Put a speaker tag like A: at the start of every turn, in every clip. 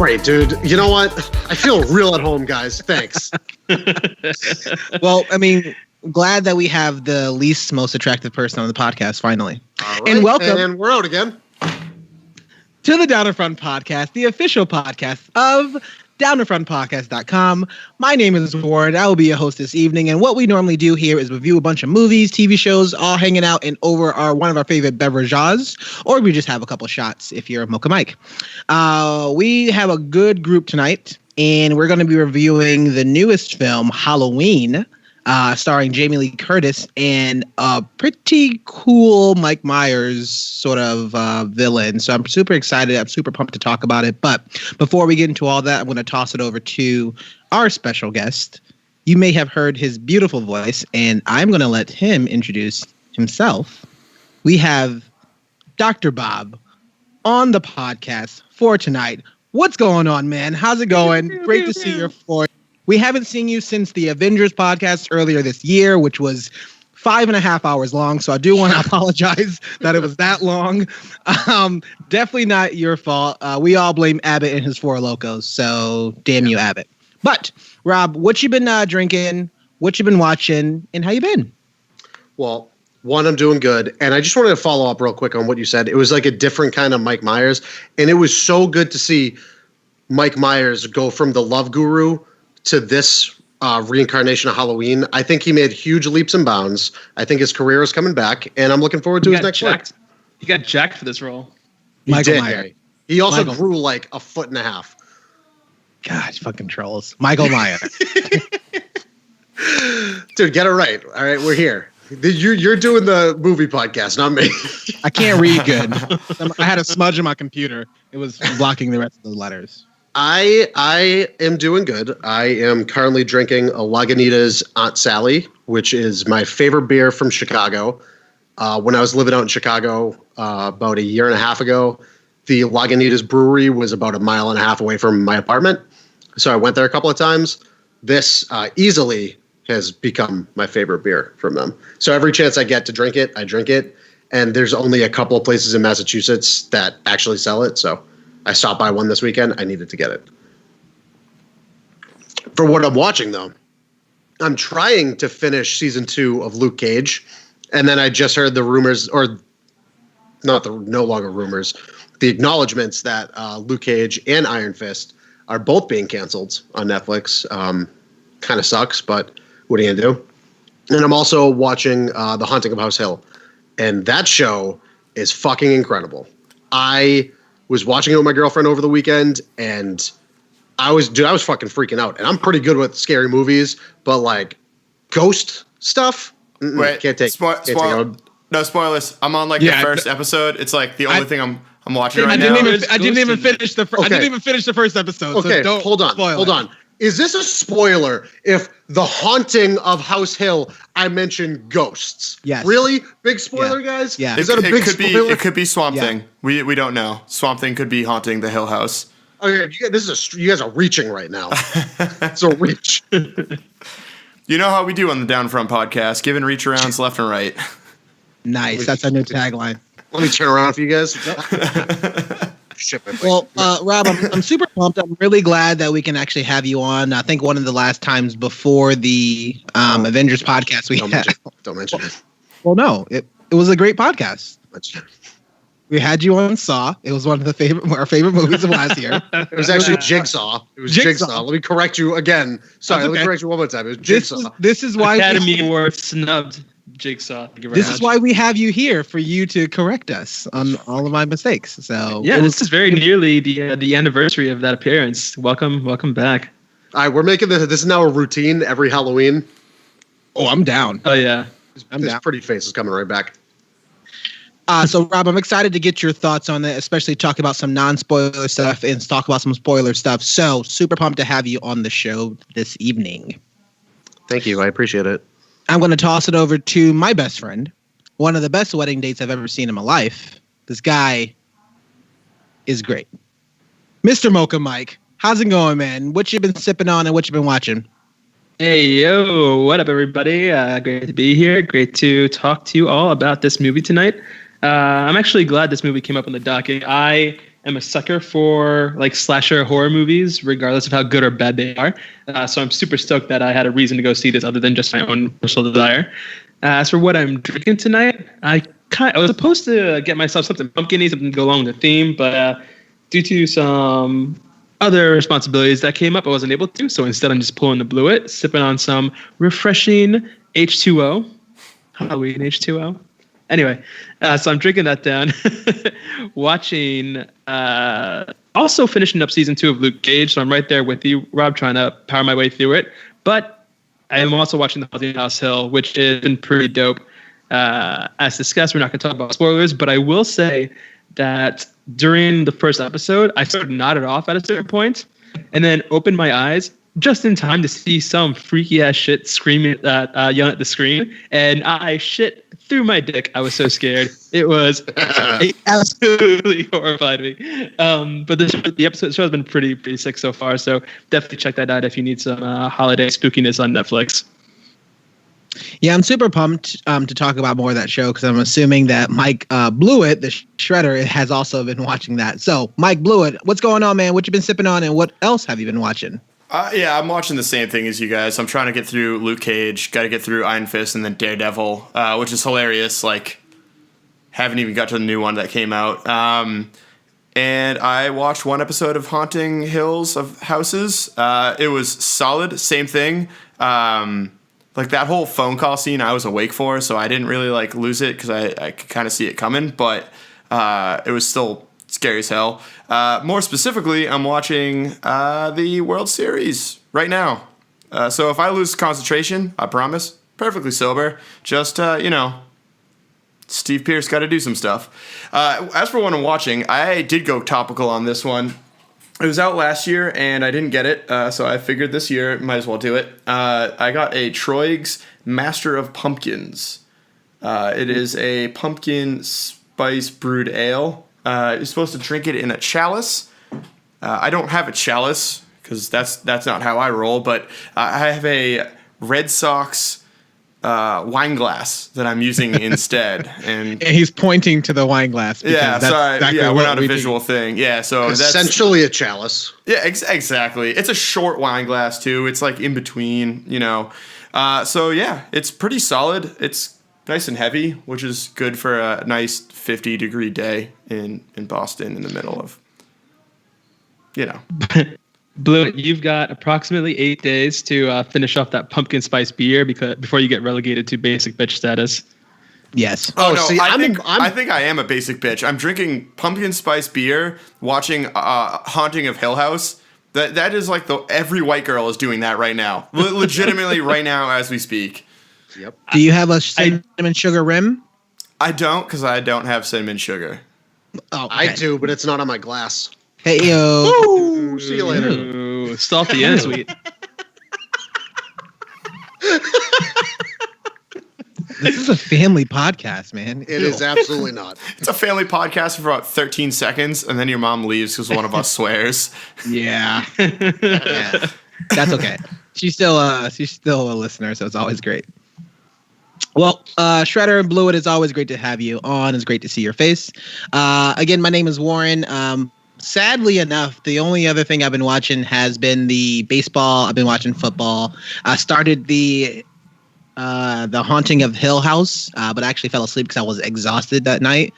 A: Great, dude. You know what? I feel real at home, guys. Thanks.
B: Well, I mean, glad that we have the least most attractive person on the podcast finally.
A: All right.
B: And welcome.
A: And we're out again.
B: To the Down in Front podcast, the official podcast of downinfrontpodcast.com. My name is Ward. I will be your host this evening. And what we normally do here is review a bunch of movies, TV shows, all hanging out and over one of our favorite beverages, or we just have a couple shots if you're a Mocha Mike. We have a good group tonight, and we're going to be reviewing the newest film, Halloween, starring Jamie Lee Curtis and a pretty cool Mike Meyers sort of villain. So I'm super excited. I'm super pumped to talk about it. But before we get into all that, I'm going to toss it over to our special guest. You may have heard his beautiful voice, and I'm going to let him introduce himself. We have Dr. Bob on the podcast for tonight. What's going on, man? How's it going? Great to see you for. We haven't seen you since the Avengers podcast earlier this year, which was 5.5 hours long. So I do want to apologize that it was that long. Definitely not your fault. We all blame Abbott and his Four Locos. So damn you, Abbott. But Rob, what you been drinking? What you been watching? And how you been?
A: Well, one, I'm doing good. And I just wanted to follow up real quick on what you said. It was like a different kind of Mike Myers. And it was so good to see Mike Myers go from the love guru to this reincarnation of Halloween. I think he made huge leaps and bounds. I think his career is coming back, and I'm looking forward to his next work.
C: He got jacked for this role.
B: Michael Meyers.
A: He also grew like 1.5 feet.
B: God, fucking trolls. Michael Meyers.
A: Dude, get it right. All right, we're here. You're doing the movie podcast, not me.
B: I can't read good. I had a smudge on my computer. It was blocking the rest of the letters.
A: I am doing good. I am currently drinking a Lagunitas Aunt Sally, which is my favorite beer from Chicago. When I was living out in Chicago about 1.5 years ago, the Lagunitas brewery was about 1.5 miles away from my apartment. So I went there a couple of times. This easily has become my favorite beer from them. So every chance I get to drink it, I drink it. And there's only a couple of places in Massachusetts that actually sell it. So I stopped by one this weekend. I needed to get it. For what I'm watching, though, I'm trying to finish season 2 of Luke Cage. And then I just heard the rumors, or no longer rumors, the acknowledgments that Luke Cage and Iron Fist are both being canceled on Netflix. Kind of sucks, but what are you going to do? And I'm also watching The Haunting of House Hill. And that show is fucking incredible. I was watching it with my girlfriend over the weekend, and I was fucking freaking out. And I'm pretty good with scary movies, but like ghost stuff,
D: wait,
A: can't take.
D: No spoilers. I'm on the first episode. It's like the only thing I'm watching right now.
B: I didn't even finish the first episode.
A: Okay,
B: so
A: hold on. Is this a spoiler if The Haunting of House Hill, I mentioned ghosts?
B: Yes.
A: Really? Big spoiler, guys?
B: Yeah.
A: Is that a big spoiler?
D: It could be Swamp Thing. We don't know. Swamp Thing could be haunting the Hill House.
A: Okay, you guys are reaching right now. It's a reach.
D: You know how we do on the Downfront podcast, giving reach arounds left and right.
B: Nice. That's our new tagline.
A: Let me turn around for you guys.
B: Well, Rob, I'm super pumped. I'm really glad that we can actually have you on. I think one of the last times before the Avengers podcast we had.
A: Don't mention it.
B: Well, no, it was a great podcast. We had you on Saw. It was one of our favorite movies of last year.
A: It was actually Jigsaw. It was Jigsaw. Let me correct you again. Sorry, Let me correct you one more time. It was Jigsaw.
B: This is why
C: Academy Award snubbed Jigsaw.
B: This is why we have you here, for you to correct us on all of my mistakes. So
C: yeah, this is very nearly the anniversary of that appearance. Welcome back.
A: All right, we're making this is now a routine every Halloween.
B: Oh, I'm down.
C: Oh yeah,
A: this pretty face is coming right back.
B: So Rob, I'm excited to get your thoughts on it, especially talk about some non-spoiler stuff and talk about some spoiler stuff. So super pumped to have you on the show this evening.
A: Thank you. I appreciate it.
B: I'm going to toss it over to my best friend. One of the best wedding dates I've ever seen in my life. This guy is great. Mr. Mocha Mike, how's it going, man? What you been sipping on and what you been watching?
C: Hey, yo, what up, everybody? Great to be here. Great to talk to you all about this movie tonight. I'm actually glad this movie came up on the docket. I am a sucker for like slasher horror movies, regardless of how good or bad they are. So I'm super stoked that I had a reason to go see this other than just my own personal desire. As for what I'm drinking tonight, I was supposed to get myself something pumpkin-y, something to go along with the theme, but due to some other responsibilities that came up, I wasn't able to. So instead, I'm just pulling the Blewett, sipping on some refreshing H2O, Halloween H2O. Anyway, so I'm drinking that down, watching, also finishing up season 2 of Luke Cage. So I'm right there with you, Rob, trying to power my way through it. But I am also watching The Haunting House Hill, which has been pretty dope. As discussed, we're not going to talk about spoilers, but I will say that during the first episode, I sort of nodded off at a certain point and then opened my eyes just in time to see some freaky ass shit screaming yelling at the screen, and I shit through my dick. I was so scared. It absolutely horrified me. But the episode show has been pretty sick so far, so definitely check that out if you need some holiday spookiness on Netflix.
B: Yeah, I'm super pumped to talk about more of that show because I'm assuming that Mike Blewett, the Shredder, has also been watching that. So, Mike Blewett, what's going on, man? What you been sipping on, and what else have you been watching?
D: Yeah, I'm watching the same thing as you guys. I'm trying to get through Luke Cage, got to get through Iron Fist, and then Daredevil, which is hilarious. Like, haven't even got to the new one that came out. And I watched one episode of Haunting Hills of Houses. It was solid. Same thing. Like that whole phone call scene I was awake for, so I didn't really like lose it because I could kind of see it coming, but it was still scary as hell. More specifically, I'm watching the World Series right now. So if I lose concentration, I promise, perfectly sober, just, Steve Pierce got to do some stuff. As for what I'm watching, I did go topical on this one. It was out last year, and I didn't get it, so I figured this year might as well do it. I got a Troig's Master of Pumpkins. It is a pumpkin spice brewed ale. You're supposed to drink it in a chalice. I don't have a chalice, because that's not how I roll, but I have a Red Sox wine glass that I'm using instead, and
B: he's pointing to the wine glass.
D: Yeah, sorry. Exactly, yeah, we're not a visual thing. Yeah, so
A: essentially a chalice.
D: Yeah, exactly. It's a short wine glass too. It's like in between, So yeah, it's pretty solid. It's nice and heavy, which is good for a nice 50-degree day in Boston in the middle of,
C: Blue, you've got approximately 8 days to finish off that pumpkin spice beer before you get relegated to basic bitch status.
B: Yes.
D: Oh, no, see, I think I am a basic bitch. I'm drinking pumpkin spice beer, watching Haunting of Hill House. That is like every white girl is doing that right now. Legitimately right now as we speak.
A: Yep.
B: Do you have a cinnamon sugar rim?
D: I don't, because I don't have cinnamon sugar.
B: Oh, okay.
A: I do, but it's not on my glass.
B: Hey, yo.
A: Ooh, see you later.
C: Ooh, salty and sweet.
B: This is a family podcast, man.
A: It is absolutely not.
D: It's a family podcast for about 13 seconds, and then your mom leaves because one of us swears.
B: Yeah. Yeah. That's okay. She's still a listener, so it's always great. Well, Shredder and Blewett, it's always great to have you on. It's great to see your face. Again, my name is Warren. Sadly enough, the only other thing I've been watching has been the baseball. I've been watching football. I started the Haunting of Hill House, but I actually fell asleep because I was exhausted that night.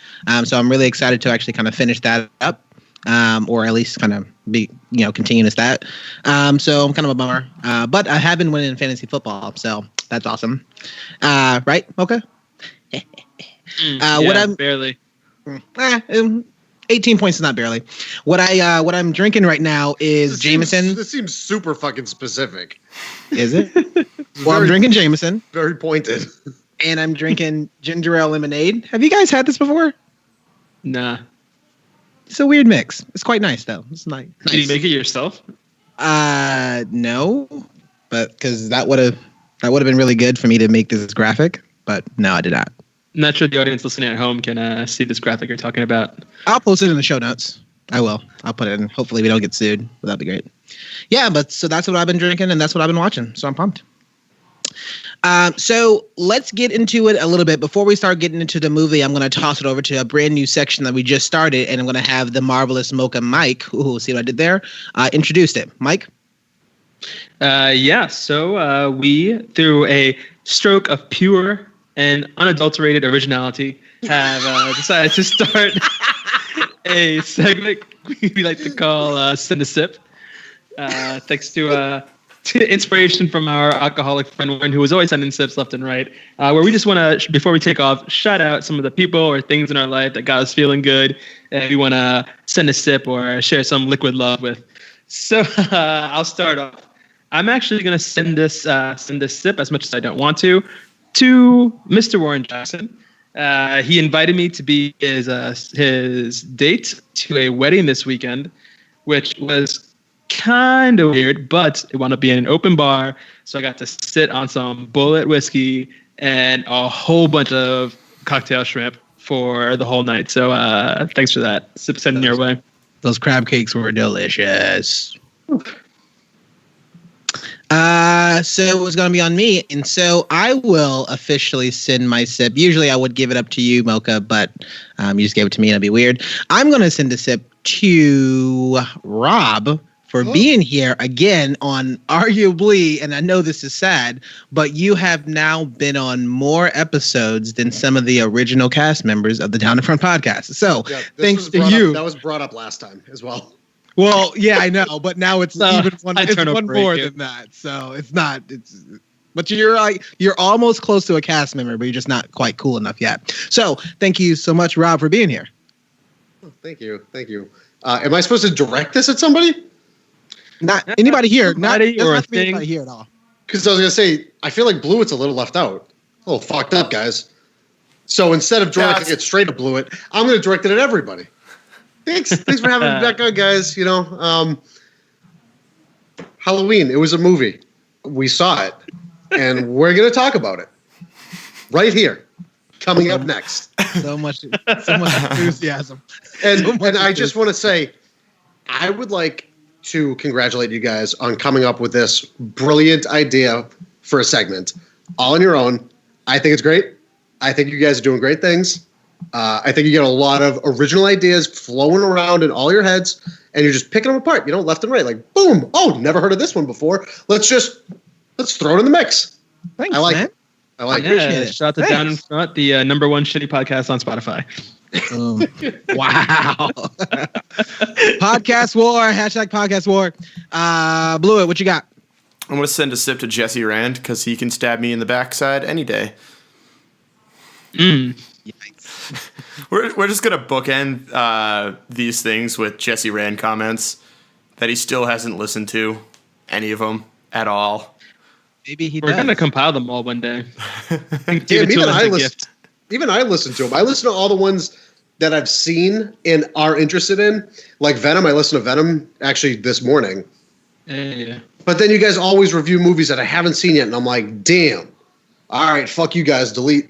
B: So I'm really excited to actually kind of finish that up, or at least kind of be, continue with that. So I'm kind of a bummer. But I have been winning in fantasy football, so that's awesome. Right? Okay. What I'm
C: barely.
B: 18 points is not barely. What I'm drinking right now is Jameson.
A: This seems super fucking specific.
B: Is it? Well, I'm drinking Jameson.
A: Very pointed.
B: And I'm drinking ginger ale lemonade. Have you guys had this before?
C: Nah.
B: It's a weird mix. It's quite nice though. It's nice.
C: Did you make it yourself?
B: No, but because that would have been really good for me to make this graphic. But no, I did not.
C: I'm not sure the audience listening at home can see this graphic you're talking about.
B: I'll post it in the show notes. I will. I'll put it in. Hopefully we don't get sued. That'd be great. Yeah, but so that's what I've been drinking and that's what I've been watching. So I'm pumped. So let's get into it a little bit. Before we start getting into the movie, I'm going to toss it over to a brand new section that we just started, and I'm going to have the marvelous Mocha Mike, who see what I did there, introduced it. Mike?
C: So we, through a stroke of pure and unadulterated originality, have decided to start a segment we like to call Send a Sip. Thanks to inspiration from our alcoholic friend Warren, who was always sending sips left and right, where we just want to, before we take off, shout out some of the people or things in our life that got us feeling good, and we want to send a sip or share some liquid love with. So I'll start off. I'm actually going to send this sip, as much as I don't want to Mr. Warren Jackson. He invited me to be his date to a wedding this weekend, which was kind of weird, but it wound up being an open bar, so I got to sit on some Bullet whiskey and a whole bunch of cocktail shrimp for the whole night. So thanks for that. Sending your way.
B: Those crab cakes were delicious. So it was going to be on me, and so I will officially send my sip. Usually I would give it up to you, Mocha, but you just gave it to me and it'd be weird. I'm going to send a sip to Rob for being here again on arguably, and I know this is sad, but you have now been on more episodes than some of the original cast members of the Down in Front podcast. So thanks to you.
A: That was brought up last time as well.
B: Well, yeah, I know, but now it's even one. It's one more than that. So it's not. But you're almost close to a cast member, but you're just not quite cool enough yet. So thank you so much, Rob, for being here.
A: Oh, thank you. Am I supposed to direct this at somebody?
B: Not anybody here.
C: Anybody or a thing.
B: Anybody here at all.
A: Because I was gonna say, I feel like Blewit's a little left out. A little fucked up, guys. So instead of directing it straight at Blewit, I'm gonna direct it at everybody. Thanks for having me back on, guys. Halloween, it was a movie. We saw it, and we're going to talk about it right here, coming up next.
B: So much enthusiasm.
A: And I just want to say, I would like to congratulate you guys on coming up with this brilliant idea for a segment, all on your own. I think it's great. I think you guys are doing great things. I think you get a lot of original ideas flowing around in all your heads, and you're just picking them apart, left and right. Like, boom! Oh, never heard of this one before. Let's throw it in the mix.
B: Thanks,
A: I like
B: man.
A: it. I like
C: it.
A: it.
C: Shout out to Down in Front, the number one shitty podcast on Spotify.
B: Wow. Podcast war. #podcast war. Blewit, what you got?
D: I'm going to send a sip to Jesse Rand because he can stab me in the backside any day.
B: Yikes.
D: We're just going to bookend these things with Jesse Rand comments that he still hasn't listened to any of them at all.
B: Maybe he
C: We're
B: does.
C: going to compile them all one day.
A: Even I listen to them. I listen to all the ones that I've seen and are interested in. Like Venom, I listened to Venom actually this morning.
C: Yeah.
A: But then you guys always review movies that I haven't seen yet, and I'm like, damn. All right, fuck you guys, delete.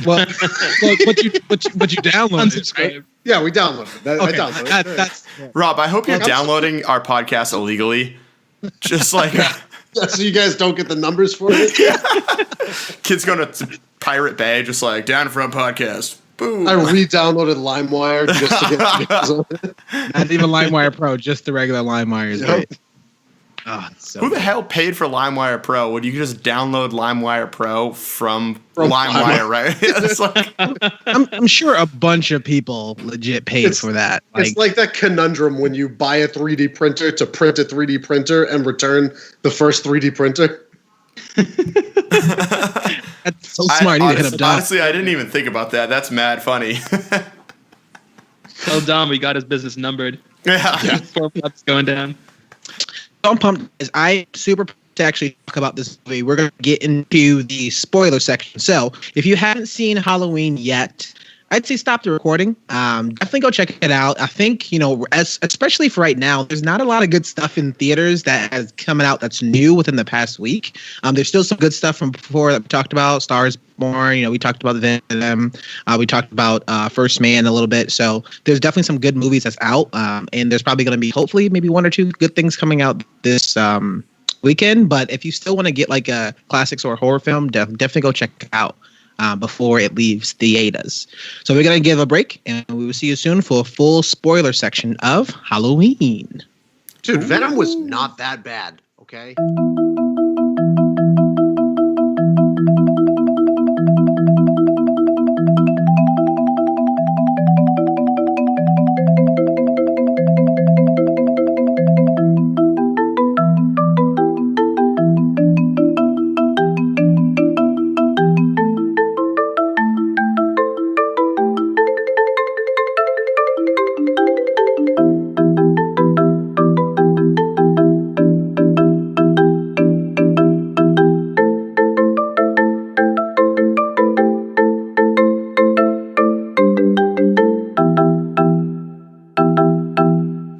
B: Well, but you downloaded it, right?
A: Yeah, we downloaded it. I downloaded it.
B: That's
D: Rob, I hope you're downloading our podcast illegally. Just like...
A: so you guys don't get the numbers for it?
D: Kids going to Pirate Bay, just like, Down in Front podcast. Boom.
A: I re-downloaded LimeWire just to get
B: not even LimeWire Pro, just the regular LimeWire is great. Oh,
D: who the hell paid for LimeWire Pro? Would you just download LimeWire Pro from LimeWire, right? It's like,
B: I'm sure a bunch of people legit paid for that.
A: It's like that conundrum when you buy a 3D printer to print a 3D printer and return the first 3D printer.
B: That's so smart.
D: Honestly, I didn't even think about that. That's mad funny.
C: Tell Dom we got his business numbered.
D: Yeah.
C: 4 months going down.
B: I'm pumped. I super to actually talk about this movie. We're going to get into the spoiler section. So if you haven't seen Halloween yet, I'd say stop the recording. Definitely go check it out. I think, especially for right now, there's not a lot of good stuff in theaters that has coming out that's new within the past week. There's still some good stuff from before that we talked about. Stars Born, we talked about Venom. We talked about First Man a little bit. So there's definitely some good movies that's out. And there's probably going to be, hopefully, maybe 1 or 2 good things coming out this weekend. But if you still want to get like a classics or a horror film, definitely go check it out before it leaves theaters. So we're going to give a break, and we will see you soon for a full spoiler section of Halloween.
A: Dude, Venom was not that bad, okay?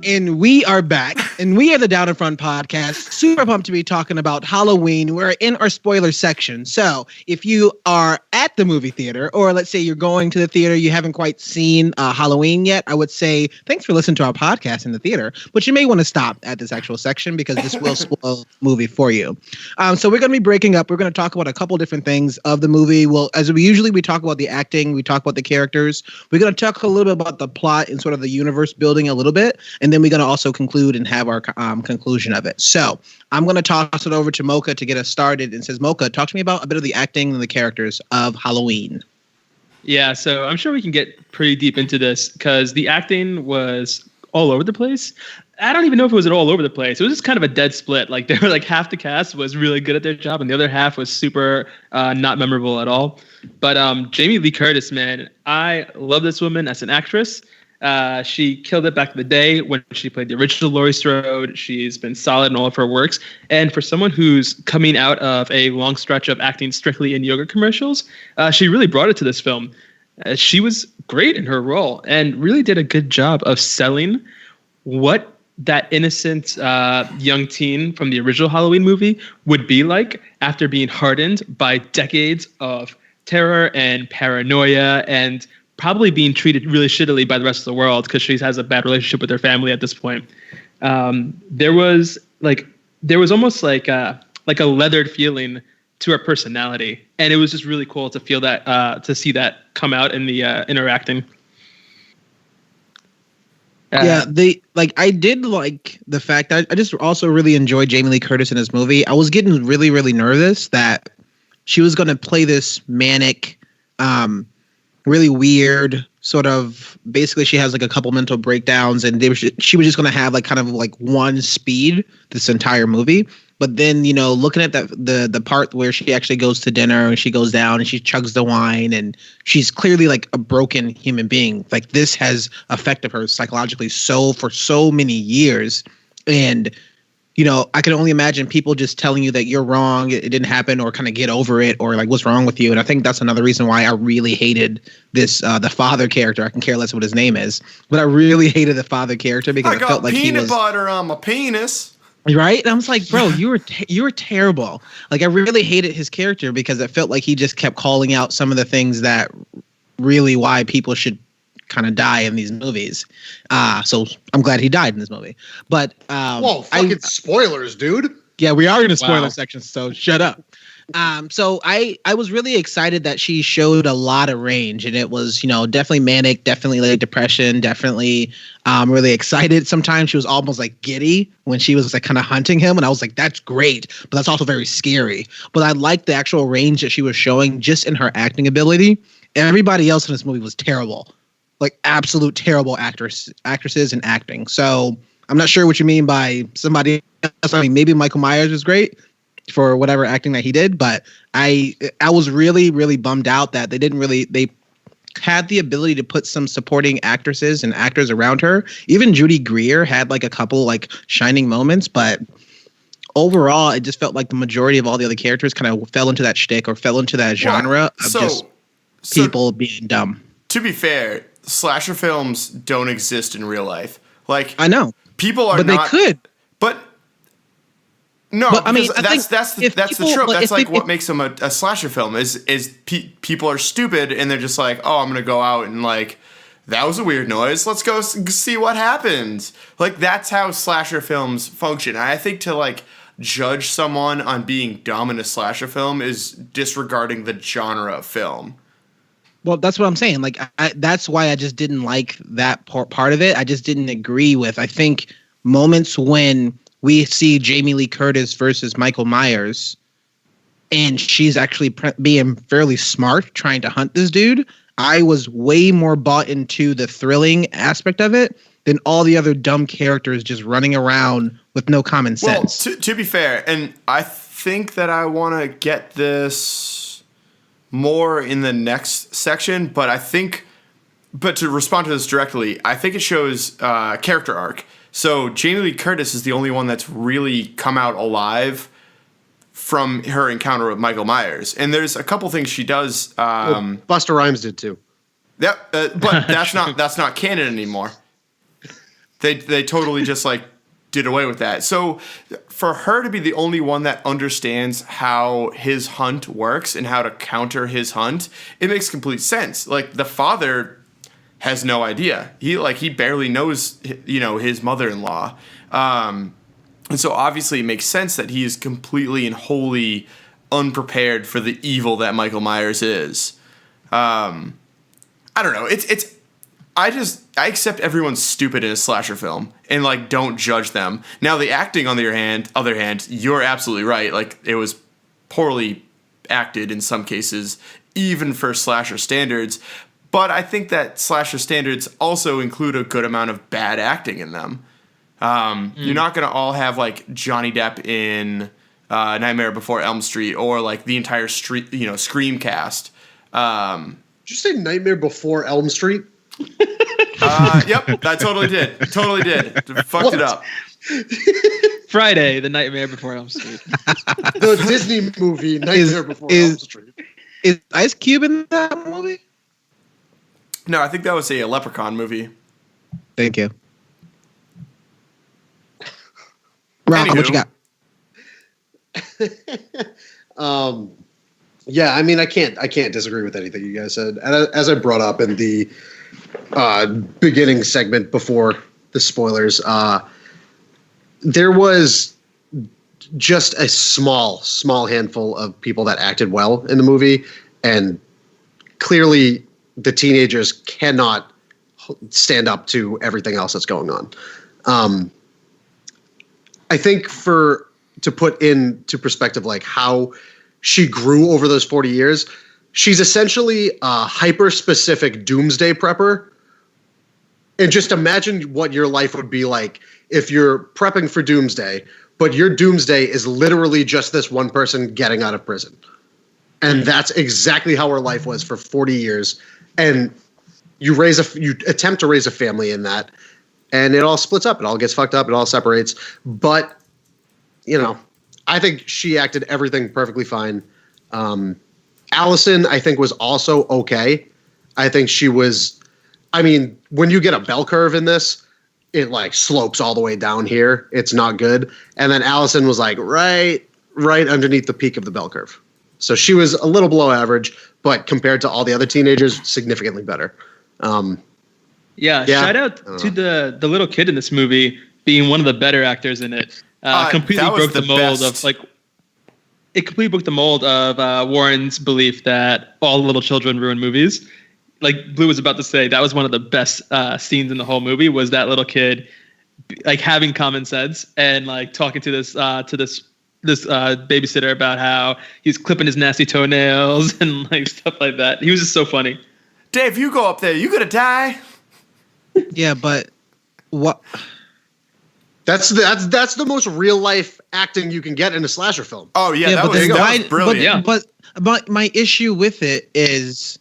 B: And we are back, and we are the Down in Front podcast. Super pumped to be talking about Halloween. We're in our spoiler section. So if you are at the movie theater, or let's say you're going to the theater, you haven't quite seen Halloween yet, I would say thanks for listening to our podcast in the theater. But you may want to stop at this actual section because this will spoil the movie for you. So we're going to be breaking up. We're going to talk about a couple different things of the movie. Well, as we talk about the acting, we talk about the characters. We're going to talk a little bit about the plot and sort of the universe building a little bit, and then we're going to also conclude and have our conclusion of it. So I'm going to toss it over to Mocha to get us started. And says, Mocha, talk to me about a bit of the acting and the characters of Halloween.
C: Yeah, so I'm sure we can get pretty deep into this because the acting was all over the place. I don't even know if it was all over the place. It was just kind of a dead split. Like they were like half the cast was really good at their job and the other half was super not memorable at all. But Jamie Lee Curtis, man, I love this woman as an actress. She killed it back in the day when she played the original Laurie Strode. She's been solid in all of her works. And for someone who's coming out of a long stretch of acting strictly in yogurt commercials, she really brought it to this film. She was great in her role and really did a good job of selling what that innocent young teen from the original Halloween movie would be like after being hardened by decades of terror and paranoia and probably being treated really shittily by the rest of the world because she has a bad relationship with her family at this point. There was almost like a leathered feeling to her personality, and it was just really cool to feel that to see that come out in the interacting.
B: I did like the fact that I just also really enjoyed Jamie Lee Curtis in this movie. I was getting really, really nervous that she was going to play this manic, really weird sort of, basically she has like a couple mental breakdowns and she was just going to have like kind of like one speed this entire movie. But then, you know, looking at the part where she actually goes to dinner and she goes down and she chugs the wine and she's clearly like a broken human being. Like this has affected her psychologically for so many years. And you know, I can only imagine people just telling you that you're wrong, it didn't happen, or kind of get over it, or like what's wrong with you. And I think that's another reason why I really hated this the father character. I can care less what his name is, but I really hated the father character because I felt like
D: peanut butter on my penis.
B: Right? And I was like, bro, you were terrible. Like I really hated his character because it felt like he just kept calling out some of the things that really why people should kind of die in these movies. So I'm glad he died in this movie. But
A: whoa, fucking spoilers, dude.
B: Yeah, we are in a spoiler section, so shut up. So I was really excited that she showed a lot of range, and it was, you know, definitely manic, definitely like depression, definitely really excited. Sometimes she was almost like giddy when she was like kind of hunting him, and I was like, that's great, but that's also very scary. But I liked the actual range that she was showing just in her acting ability. Everybody else in this movie was terrible. Like absolute terrible actresses and acting. So I'm not sure what you mean by somebody else. I mean, maybe Michael Meyers was great for whatever acting that he did, but I was really, really bummed out that they had the ability to put some supporting actresses and actors around her. Even Judy Greer had like a couple like shining moments, but overall it just felt like the majority of all the other characters kind of fell into that shtick or fell into that genre of just people being dumb.
D: To be fair, slasher films don't exist in real life. Like
B: I know
D: people are,
B: but
D: not,
B: they could.
D: But no,
B: but, I mean,
D: that's
B: people,
D: the trope.
B: like,
D: that's like what makes them a slasher film is people are stupid and they're just like, oh, I'm gonna go out and like that was a weird noise. Let's go see what happens. Like that's how slasher films function. And I think to like judge someone on being dumb in a slasher film is disregarding the genre of film.
B: Well, that's what I'm saying. Like, that's why I just didn't like that part of it. I just didn't agree with. I think moments when we see Jamie Lee Curtis versus Michael Myers, and she's actually being fairly smart trying to hunt this dude, I was way more bought into the thrilling aspect of it than all the other dumb characters just running around with no common sense.
D: Well, to be fair, and I think that I want to get this more in the next section, but to respond to this directly, I think it shows character arc. So Jamie Lee Curtis is the only one that's really come out alive from her encounter with Michael Myers. And there's a couple things she does.
A: Busta Rhymes did too.
D: Yeah, but that's not canon anymore. They totally just like did away with that. So for her to be the only one that understands how his hunt works and how to counter his hunt, it makes complete sense. Like the father has no idea. He barely knows, his mother-in-law. And so obviously it makes sense that he is completely and wholly unprepared for the evil that Michael Myers is. I don't know. I accept everyone's stupid in a slasher film and like don't judge them. Now the acting on the other hand, you're absolutely right. Like it was poorly acted in some cases, even for slasher standards. But I think that slasher standards also include a good amount of bad acting in them. You're not going to all have like Johnny Depp in Nightmare Before Elm Street or like the entire Scream cast.
A: Did you say Nightmare Before Elm Street?
D: Yep, I totally did. Fucked it up.
C: Friday, The Nightmare Before Elm Street.
A: The Disney movie Nightmare Before Elm Street.
B: Is Ice Cube in that movie?
D: No, I think that was a Leprechaun movie.
B: Thank you. Rob, what you got?
A: Yeah, I mean, I can't disagree with anything you guys said. And as I brought up in the beginning segment before the spoilers, there was just a small handful of people that acted well in the movie, and clearly the teenagers cannot stand up to everything else that's going on. I think to put into perspective, like how she grew over those 40 years, she's essentially a hyper-specific doomsday prepper. And just imagine what your life would be like if you're prepping for doomsday, but your doomsday is literally just this one person getting out of prison. And that's exactly how her life was for 40 years. And you attempt to raise a family in that, and it all splits up. It all gets fucked up. It all separates. But, I think she acted everything perfectly fine. Allison, I think, was also okay. I think she was, when you get a bell curve in this, it like slopes all the way down here. It's not good. And then Allison was like right underneath the peak of the bell curve. So she was a little below average, but compared to all the other teenagers, significantly better.
C: Shout out to the little kid in this movie being one of the better actors in it. Completely broke the mold of like. It completely broke the mold of Warren's belief that all little children ruin movies. Like Blue was about to say, that was one of the best scenes in the whole movie. Was that little kid like having common sense and like talking to this babysitter about how he's clipping his nasty toenails and like stuff like that. He was just so funny.
D: Dave, you go up there, you gonna die.
B: Yeah, but what?
A: That's the most real life acting you can get in a slasher film.
D: Oh yeah, that was brilliant.
B: But my issue with it is,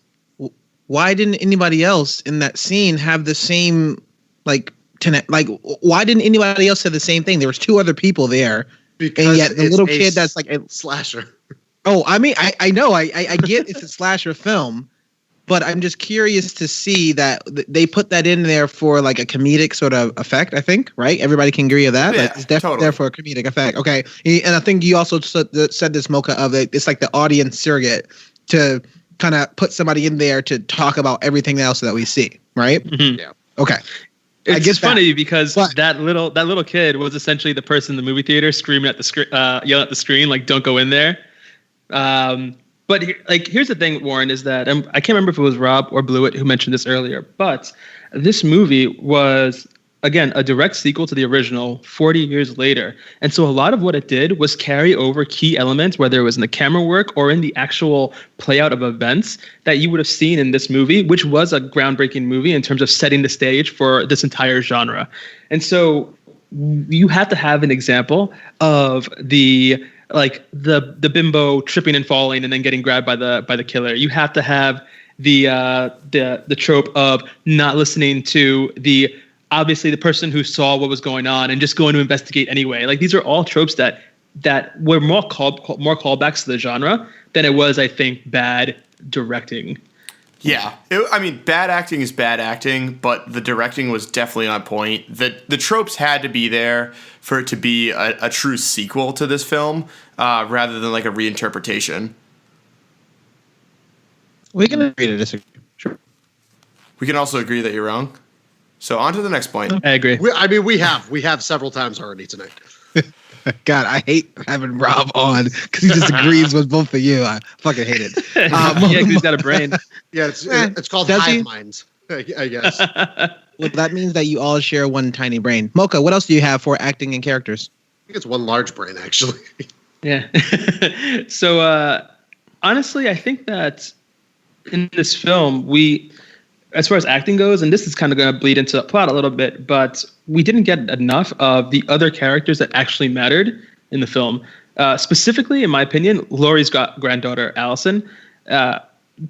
B: why didn't anybody else in that scene have the same why didn't anybody else have the same thing? There was two other people there, and yet the little kid that's like a
A: slasher.
B: Oh, I mean, I know, I get it's a slasher film, but I'm just curious to see that they put that in there for like a comedic sort of effect, I think, right? Everybody can agree with that.
D: Yeah,
B: like, it's definitely there for a comedic effect. Okay. And I think you also said this, Mocha, of it. It's like the audience surrogate to kind of put somebody in there to talk about everything else that we see, right?
C: Mm-hmm.
A: Yeah.
B: Okay.
C: It's funny because
B: But-
C: that little kid was essentially the person in the movie theater screaming at the screen, yelling at the screen, like, "Don't go in there." But here's the thing, Warren, is that I can't remember if it was Rob or Blewett who mentioned this earlier, but this movie was, again, a direct sequel to the original 40 years later. And so a lot of what it did was carry over key elements, whether it was in the camera work or in the actual play out of events that you would have seen in this movie, which was a groundbreaking movie in terms of setting the stage for this entire genre. And so you have to have an example of the bimbo tripping and falling and then getting grabbed by the killer. You have to have the trope of not listening to obviously the person who saw what was going on and just going to investigate anyway. Like, these are all tropes that were more callbacks to the genre than it was, I think, bad directing.
D: Yeah. Bad acting is bad acting, but the directing was definitely on point. The tropes had to be there for it to be a true sequel to this film, rather than like a reinterpretation.
B: We can agree to disagree. Sure.
D: We can also agree that you're wrong. So on to the next point.
C: I agree.
A: We have several times already tonight.
B: God, I hate having Rob on because he disagrees with both of you. I fucking hate it.
C: Yeah, because he's got a brain.
A: Yeah, it's called
B: Does
A: hive
B: he?
A: minds, I guess.
B: Well, that means that you all share one tiny brain. Mocha, what else do you have for acting and characters?
A: I think it's one large brain, actually.
C: Yeah. So honestly, I think that in this film, as far as acting goes, and this is kind of going to bleed into the plot a little bit, but we didn't get enough of the other characters that actually mattered in the film. Specifically, in my opinion, Laurie's granddaughter, Allison.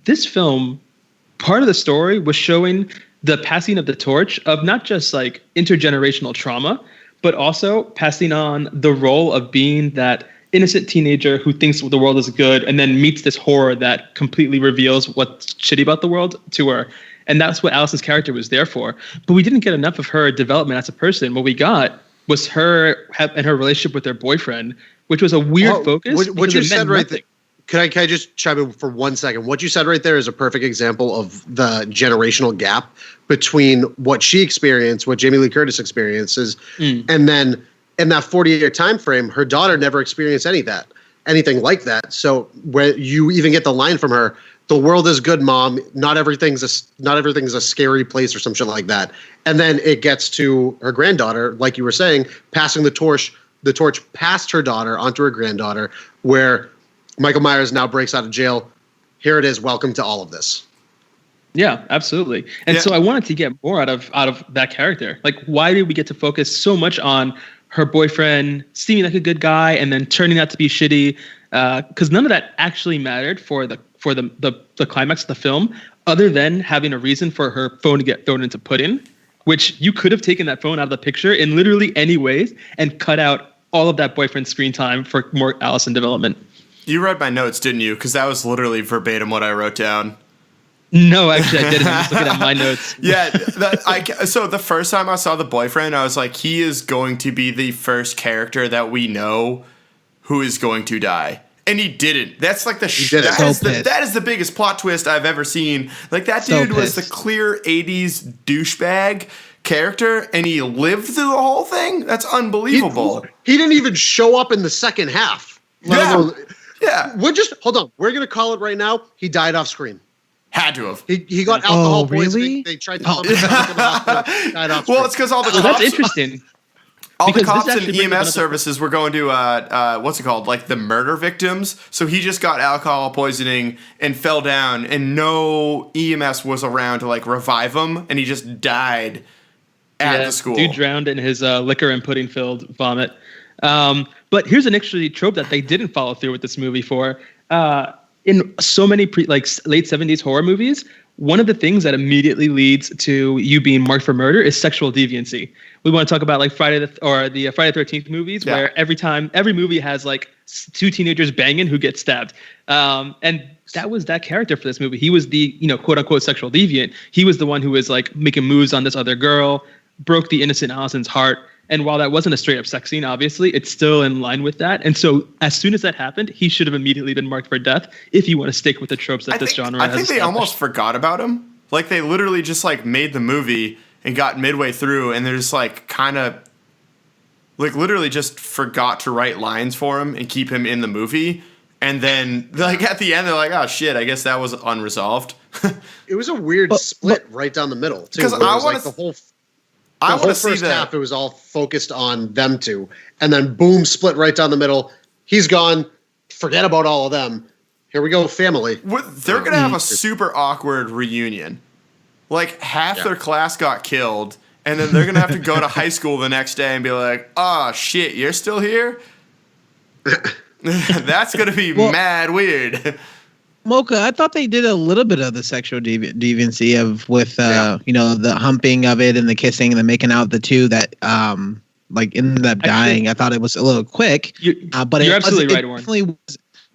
C: This film, part of the story was showing the passing of the torch of not just like intergenerational trauma, but also passing on the role of being that innocent teenager who thinks the world is good and then meets this horror that completely reveals what's shitty about the world to her. And that's what Allison's character was there for. But we didn't get enough of her development as a person. What we got was her and her relationship with her boyfriend, which was a weird focus.
A: What you said right there. Can I just chime in for 1 second? What you said right there is a perfect example of the generational gap between what she experienced, what Jamie Lee Curtis experiences, and then in that 40-year time frame, her daughter never experienced anything like that. So where you even get the line from her, "The world is good, Mom. Not everything's a scary place," or some shit like that. And then it gets to her granddaughter, like you were saying, passing the torch past her daughter onto her granddaughter, where Michael Myers now breaks out of jail. Here it is. Welcome to all of this.
C: Yeah, absolutely. And so I wanted to get more out of that character. Like, why did we get to focus so much on her boyfriend seeming like a good guy and then turning out to be shitty? Because none of that actually mattered for the climax of the film, other than having a reason for her phone to get thrown into pudding, which you could have taken that phone out of the picture in literally any ways and cut out all of that boyfriend screen time for more Allison development.
D: You read my notes, didn't you? Because that was literally verbatim what I wrote down.
C: No, actually, I didn't. I'm just looking at my notes.
D: Yeah. So the first time I saw the boyfriend, I was like, he is going to be the first character that we know who is going to die. And he didn't. That's like that is the biggest plot twist I've ever seen. Like, that dude was the clear 80s douchebag character, and he lived through the whole thing? That's unbelievable.
A: He didn't even show up in the second half.
D: Yeah.
A: Hold on. We're going to call it right now. He died off screen.
D: Had to have.
A: He got alcohol poisoning.
B: Really?
A: They tried to pump him out of the hospital. Died off screen.
D: Well, it's because all the cops.
C: That's interesting.
D: All the cops
C: this
D: and
C: actually brings up
D: EMS services were going to what's it called? Like the murder victims. So he just got alcohol poisoning and fell down, and no EMS was around to like revive him, and he just died at the school.
C: Dude drowned in his liquor and pudding filled vomit. But here's an actually trope that they didn't follow through with this movie for. In so many late 70s horror movies, one of the things that immediately leads to you being marked for murder is sexual deviancy. We want to talk about like Friday the 13th movies, where every movie has like two teenagers banging who get stabbed. And that was that character for this movie. He was the, quote unquote sexual deviant. He was the one who was like making moves on this other girl, broke the innocent Allison's heart. And while that wasn't a straight up sex scene, obviously, it's still in line with that. And so as soon as that happened, he should have immediately been marked for death if you want to stick with the tropes that this genre has.
D: I think they almost forgot about him. Like, they literally just like made the movie and got midway through, and they're just like kind of like literally just forgot to write lines for him and keep him in the movie. And then, like, at the end, they're like, oh, shit, I guess that was unresolved.
A: It was a weird split right down the middle, too.
D: Because I want
A: the whole
D: see
A: half, it was all focused on them two. And then, boom, split right down the middle. He's gone. Forget about all of them. Here we go, family.
D: They're going to have a super awkward reunion. Like, half their class got killed, and then they're going to have to go to high school the next day and be like, oh, shit, you're still here? That's going to be mad weird.
B: Mocha, I thought they did a little bit of the sexual deviancy with the humping of it and the kissing and the making out of the two that like ended up dying. I thought it was a little quick. But
C: you're absolutely right, Warren.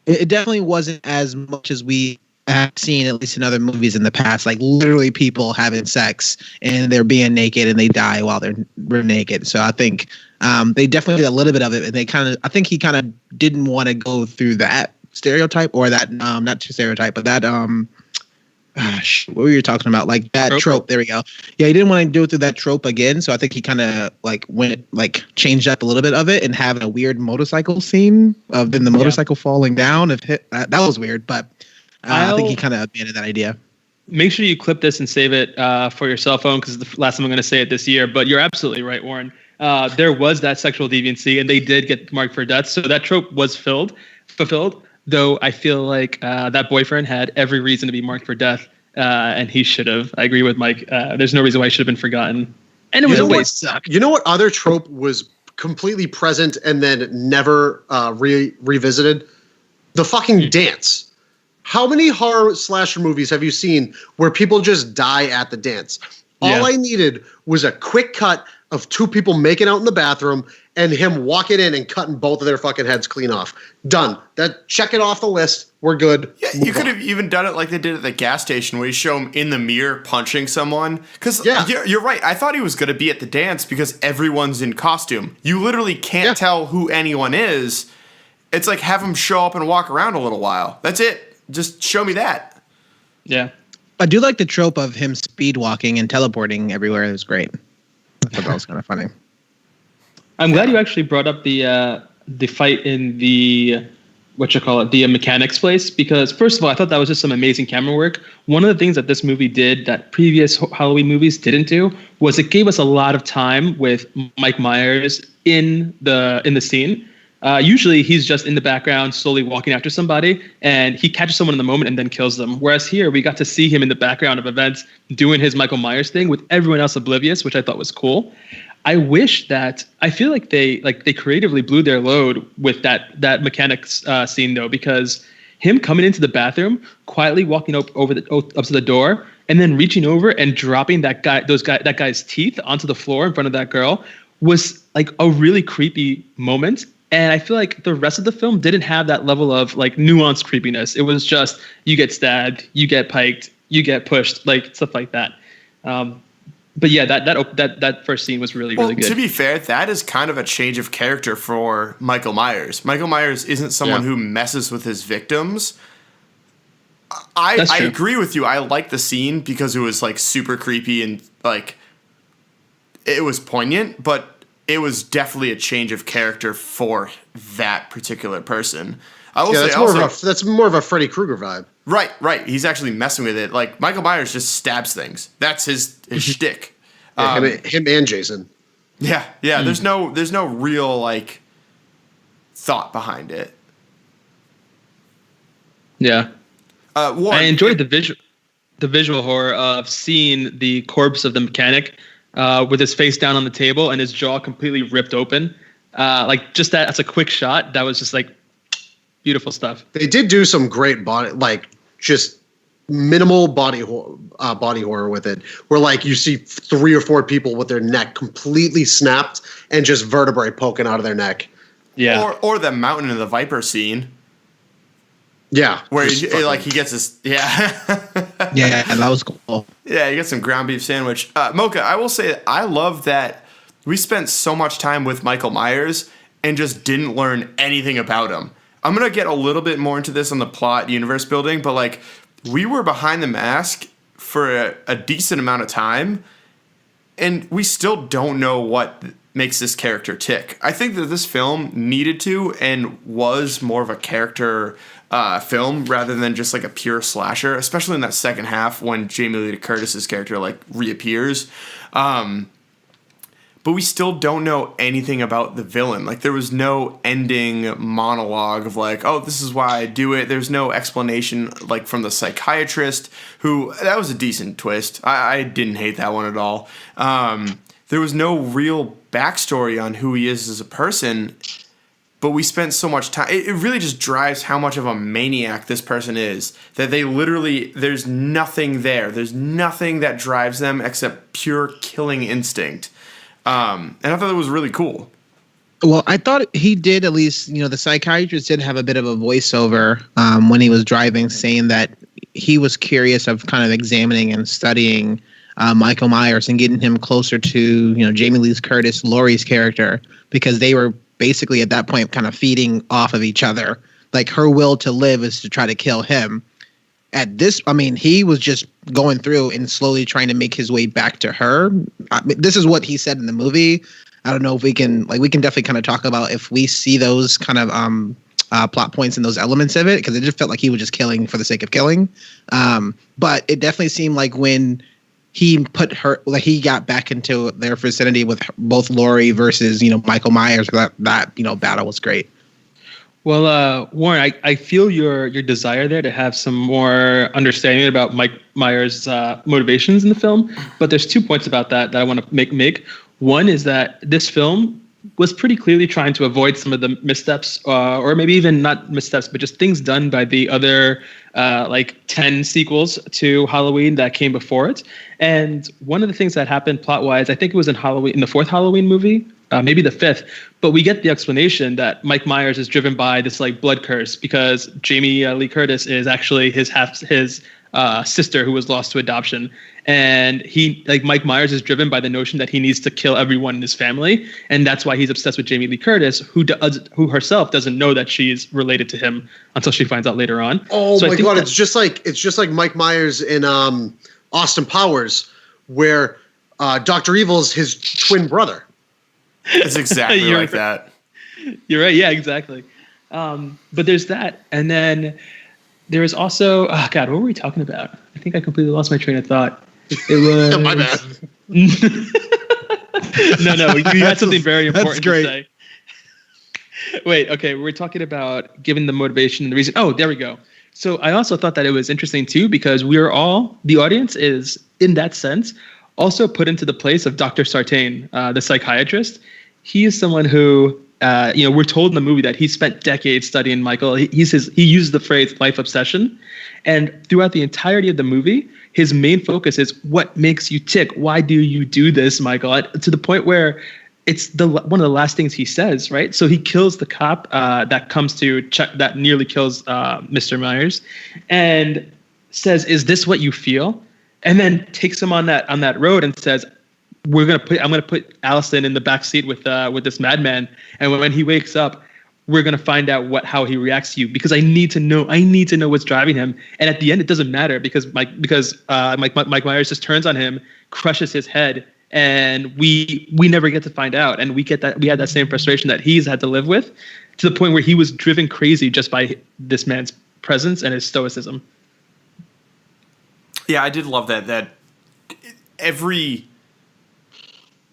B: It definitely wasn't as much as we have seen, at least in other movies in the past. Like literally people having sex and they're being naked and they die while they're naked. So I think they definitely did a little bit of it, and I think he kind of didn't want to go through that stereotype or that not stereotype, but that what were you talking about? Like that trope. There we go. Yeah, he didn't want to do it through that trope again. So I think he kind of changed up a little bit of it and having a weird motorcycle scene of the motorcycle falling down. That was weird, but I think he kind of abandoned that idea.
C: Make sure you clip this and save it for your cell phone, because the last time I'm going to say it this year. But you're absolutely right, Warren. There was that sexual deviancy, and they did get marked for death. So that trope was fulfilled. Though I feel like that boyfriend had every reason to be marked for death, and he should have. I agree with Mike. There's no reason why he should have been forgotten. And it was a waste.
A: You know what other trope was completely present and then never revisited? The fucking dance. How many horror slasher movies have you seen where people just die at the dance? All I needed was a quick cut of two people making out in the bathroom and him walking in and cutting both of their fucking heads clean off. Done. Check it off the list. We're good.
D: Yeah, you could have even done it like they did at the gas station where you show him in the mirror punching someone. Because you're right. I thought he was going to be at the dance because everyone's in costume. You literally can't tell who anyone is. It's like have him show up and walk around a little while. That's it. Just show me that.
C: Yeah.
B: I do like the trope of him speed walking and teleporting everywhere. It was great. I thought that was kind of funny.
C: I'm glad you actually brought up the fight in the the mechanics place, because first of all, I thought that was just some amazing camera work. One of the things that this movie did that previous Halloween movies didn't do was it gave us a lot of time with Mike Myers in the scene. Usually he's just in the background slowly walking after somebody, and he catches someone in the moment and then kills them. Whereas here we got to see him in the background of events doing his Michael Myers thing with everyone else oblivious, which I thought was cool. I feel like they creatively blew their load with that mechanics scene though, because him coming into the bathroom, quietly walking up to the door, and then reaching over and dropping that guy's teeth onto the floor in front of that girl was like a really creepy moment. And I feel like the rest of the film didn't have that level of like nuanced creepiness. It was just you get stabbed, you get piked, you get pushed, like stuff like that. But yeah, that first scene was really good.
D: To be fair, that is kind of a change of character for Michael Myers. Michael Myers isn't someone who messes with his victims. I agree with you. I like the scene because it was like super creepy and like it was poignant, but it was definitely a change of character for that particular person. I will say
A: that's more of a Freddy Krueger vibe.
D: Right. He's actually messing with it. Like Michael Myers just stabs things. That's his shtick.
A: Him and Jason.
D: Yeah. There's no real like thought behind it.
C: Yeah. I enjoyed the visual horror of seeing the corpse of the mechanic with his face down on the table and his jaw completely ripped open. Like just that's a quick shot. That was just like beautiful stuff.
A: They did do some great just minimal body horror with it, where like you see 3 or 4 people with their neck completely snapped and just vertebrae poking out of their neck.
C: Yeah.
D: Or the Mountain of the Viper scene.
A: Yeah.
D: Where he gets his
B: Yeah, that was cool.
D: Yeah, you get some ground beef sandwich. Mocha, I will say that I love that we spent so much time with Michael Myers and just didn't learn anything about him. I'm going to get a little bit more into this on the plot universe building, but like we were behind the mask for a decent amount of time And we still don't know what makes this character tick. I think that this film needed to and was more of a character film rather than just like a pure slasher, especially in that second half when Jamie Lee Curtis's character like reappears. But we still don't know anything about the villain. Like, there was no ending monologue of like, oh, this is why I do it. There's no explanation like from the psychiatrist, who, that was a decent twist. I didn't hate that one at all. There was no real backstory on who he is as a person, but we spent so much time. It really just drives how much of a maniac this person is, that they literally, there's nothing there. There's nothing that drives them except pure killing instinct. And I thought it was really cool.
B: Well, I thought he did, at least, the psychiatrist did have a bit of a voiceover when he was driving, saying that he was curious of kind of examining and studying Michael Myers and getting him closer to, Jamie Lee Curtis, Laurie's character, because they were basically at that point kind of feeding off of each other. Like, her will to live is to try to kill him. At this, he was just going through and slowly trying to make his way back to her. This is what he said in the movie. I don't know if we can definitely kind of talk about if we see those kind of plot points and those elements of it, because it just felt like he was just killing for the sake of killing. But it definitely seemed like when he put her, like, he got back into their vicinity with both Laurie versus, Michael Myers, that battle was great.
C: Well, Warren, I feel your desire there to have some more understanding about Mike Myers' motivations in the film, but there's 2 points about that I want to make. One is that this film was pretty clearly trying to avoid some of the missteps, or maybe even not missteps, but just things done by the other 10 sequels to Halloween that came before it. And one of the things that happened plot-wise, I think it was in the fourth Halloween movie, maybe the fifth, but we get the explanation that Mike Myers is driven by this like blood curse because Jamie Lee Curtis is actually his sister who was lost to adoption. And Mike Myers is driven by the notion that he needs to kill everyone in his family. And that's why he's obsessed with Jamie Lee Curtis, who herself doesn't know that she's related to him until she finds out later on.
A: Oh, so my God. It's just like Mike Myers in Austin Powers, where Dr. Evil's his twin brother.
D: It's exactly like that.
C: You're right. Yeah, exactly. But there's that. And then there is also, oh God, what were we talking about? I think I completely lost my train of thought. It was
A: my bad.
C: No, you had something very important
B: to
C: say. Wait, okay, we're talking about giving the motivation and the reason. Oh, there we go. So I also thought that it was interesting too, because the audience is, in that sense, also put into the place of Dr. Sartain, the psychiatrist. He is someone who, we're told in the movie that he spent decades studying Michael. He uses the phrase life obsession. And throughout the entirety of the movie, his main focus is what makes you tick? Why do you do this, Michael? To the point where it's one of the last things he says, right? So he kills the cop that comes to check, that nearly kills Mr. Myers, and says, "Is this what you feel?" And then takes him on that road and says, I'm gonna put Allison in the back seat with this madman, and when he wakes up, we're gonna find out how he reacts to you, because I need to know what's driving him. And at the end, it doesn't matter because Mike Myers just turns on him, crushes his head, and we never get to find out. And we had that same frustration that he's had to live with, to the point where he was driven crazy just by this man's presence and his stoicism.
D: Yeah, I did love that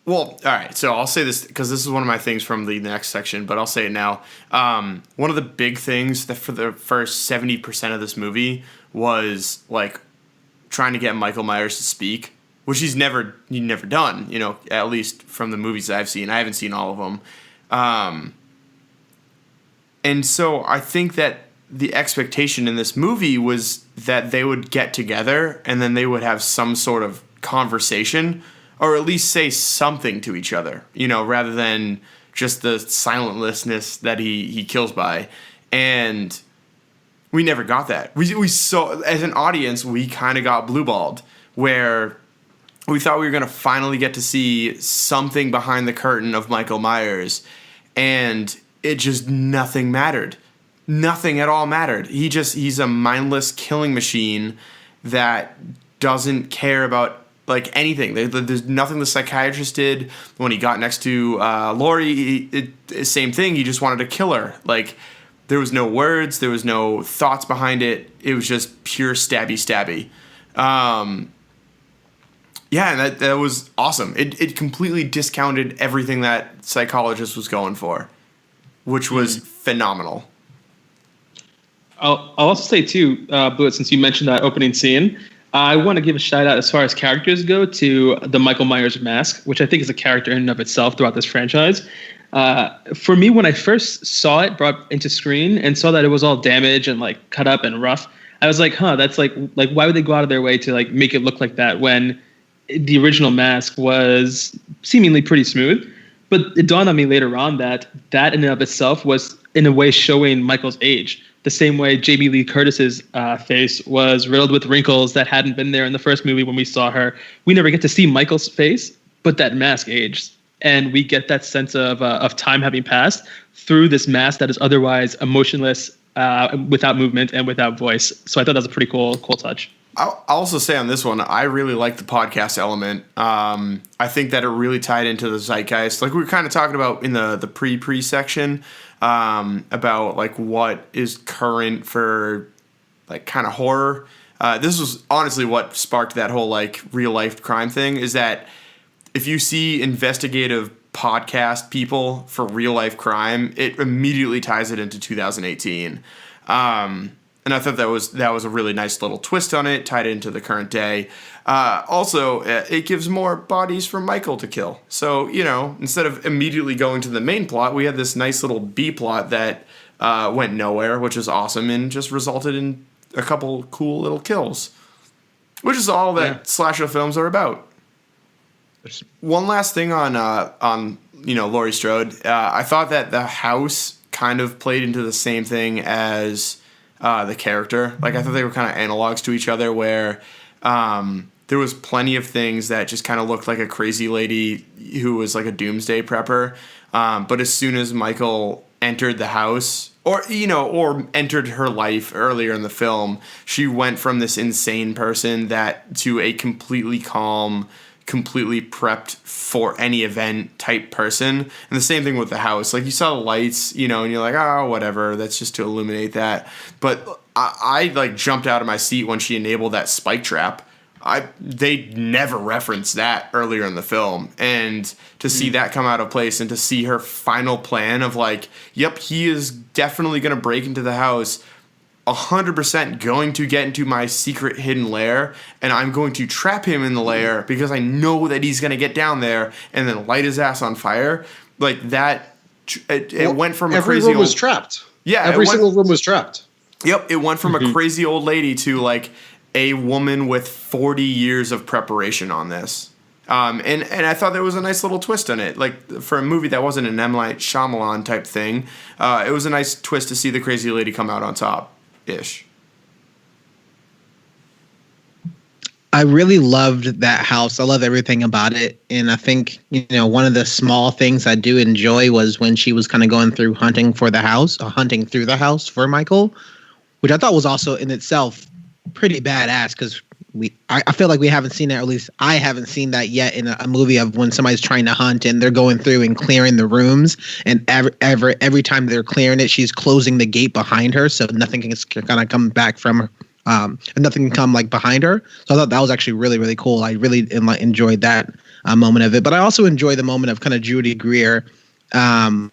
D: well, all right, so I'll say this because this is one of my things from the next section, but I'll say it now. One of the big things that for the first 70% of this movie was like trying to get Michael Myers to speak, which he's never done, at least from the movies that I've seen. I haven't seen all of them. And so I think that the expectation in this movie was that they would get together and then they would have some sort of conversation, or at least say something to each other, rather than just the silentlessness that he kills by. And we never got that. We saw, as an audience, we kind of got blue-balled, where we thought we were going to finally get to see something behind the curtain of Michael Myers, and it just nothing mattered. Nothing at all mattered. He's a mindless killing machine that doesn't care about like anything. There's nothing the psychiatrist did when he got next to Laurie. Same thing. He just wanted to kill her. Like, there was no words. There was no thoughts behind it. It was just pure stabby. Yeah, and that was awesome. It completely discounted everything that psychologist was going for, which was phenomenal.
C: I'll also say too, Blewett, since you mentioned that opening scene, I want to give a shout out as far as characters go to the Michael Myers mask, which I think is a character in and of itself throughout this franchise. For me, when I first saw it brought into screen and saw that it was all damaged and like cut up and rough, I was like, that's like why would they go out of their way to like make it look like that when the original mask was seemingly pretty smooth? But it dawned on me later on that in and of itself was in a way showing Michael's age. The same way Jamie Lee Curtis's face was riddled with wrinkles that hadn't been there in the first movie when we saw her. We never get to see Michael's face, but that mask aged. And we get that sense of time having passed through this mask that is otherwise emotionless, without movement and without voice. So I thought that was a pretty cool touch.
D: I'll also say on this one, I really like the podcast element. I think that it really tied into the zeitgeist. Like we were kind of talking about in the pre section, about like what is current for like kind of horror. This was honestly what sparked that whole like real life crime thing, is that if you see investigative podcast people for real life crime, it immediately ties it into 2018. And I thought that was a really nice little twist on it, tied it into the current day. Also, it gives more bodies for Michael to kill. So, instead of immediately going to the main plot, we had this nice little B plot that went nowhere, which is awesome, and just resulted in a couple cool little kills, which is all that slasher films are about. One last thing on Laurie Strode. I thought that the house kind of played into the same thing as the character. Like, I thought they were kind of analogs to each other, where there was plenty of things that just kind of looked like a crazy lady who was like a doomsday prepper. But as soon as Michael entered the house, or entered her life earlier in the film, she went from this insane person to a completely calm, completely prepped for any event type person. And the same thing with the house. Like, you saw the lights, and you're like, oh, whatever, that's just to illuminate that. But I like jumped out of my seat when she enabled that spike trap. They never referenced that earlier in the film. And to see that come out of place, and to see her final plan of like, yep, he is definitely going to break into the house, 100% going to get into my secret hidden lair, and I'm going to trap him in the lair because I know that he's going to get down there and then light his ass on fire. Like that, it went from
A: every room was trapped.
D: Yeah,
A: every single room was trapped.
D: Yep, it went from a crazy old lady to like a woman with 40 years of preparation on this. And I thought there was a nice little twist on it. Like, for a movie that wasn't an M. Night Shyamalan type thing, it was a nice twist to see the crazy lady come out on top-ish.
B: I really loved that house. I love everything about it. And I think, one of the small things I do enjoy was when she was kind of going through hunting through the house for Michael, which I thought was also in itself pretty badass, because I feel like we haven't seen that, or at least I haven't seen that yet in a movie, of when somebody's trying to hunt and they're going through and clearing the rooms, and every time they're clearing it, she's closing the gate behind her, so nothing can kind of come back from her. And nothing can come like behind her. So I thought that was actually really, really cool. I really enjoyed that moment of it. But I also enjoy the moment of kind of Judy Greer in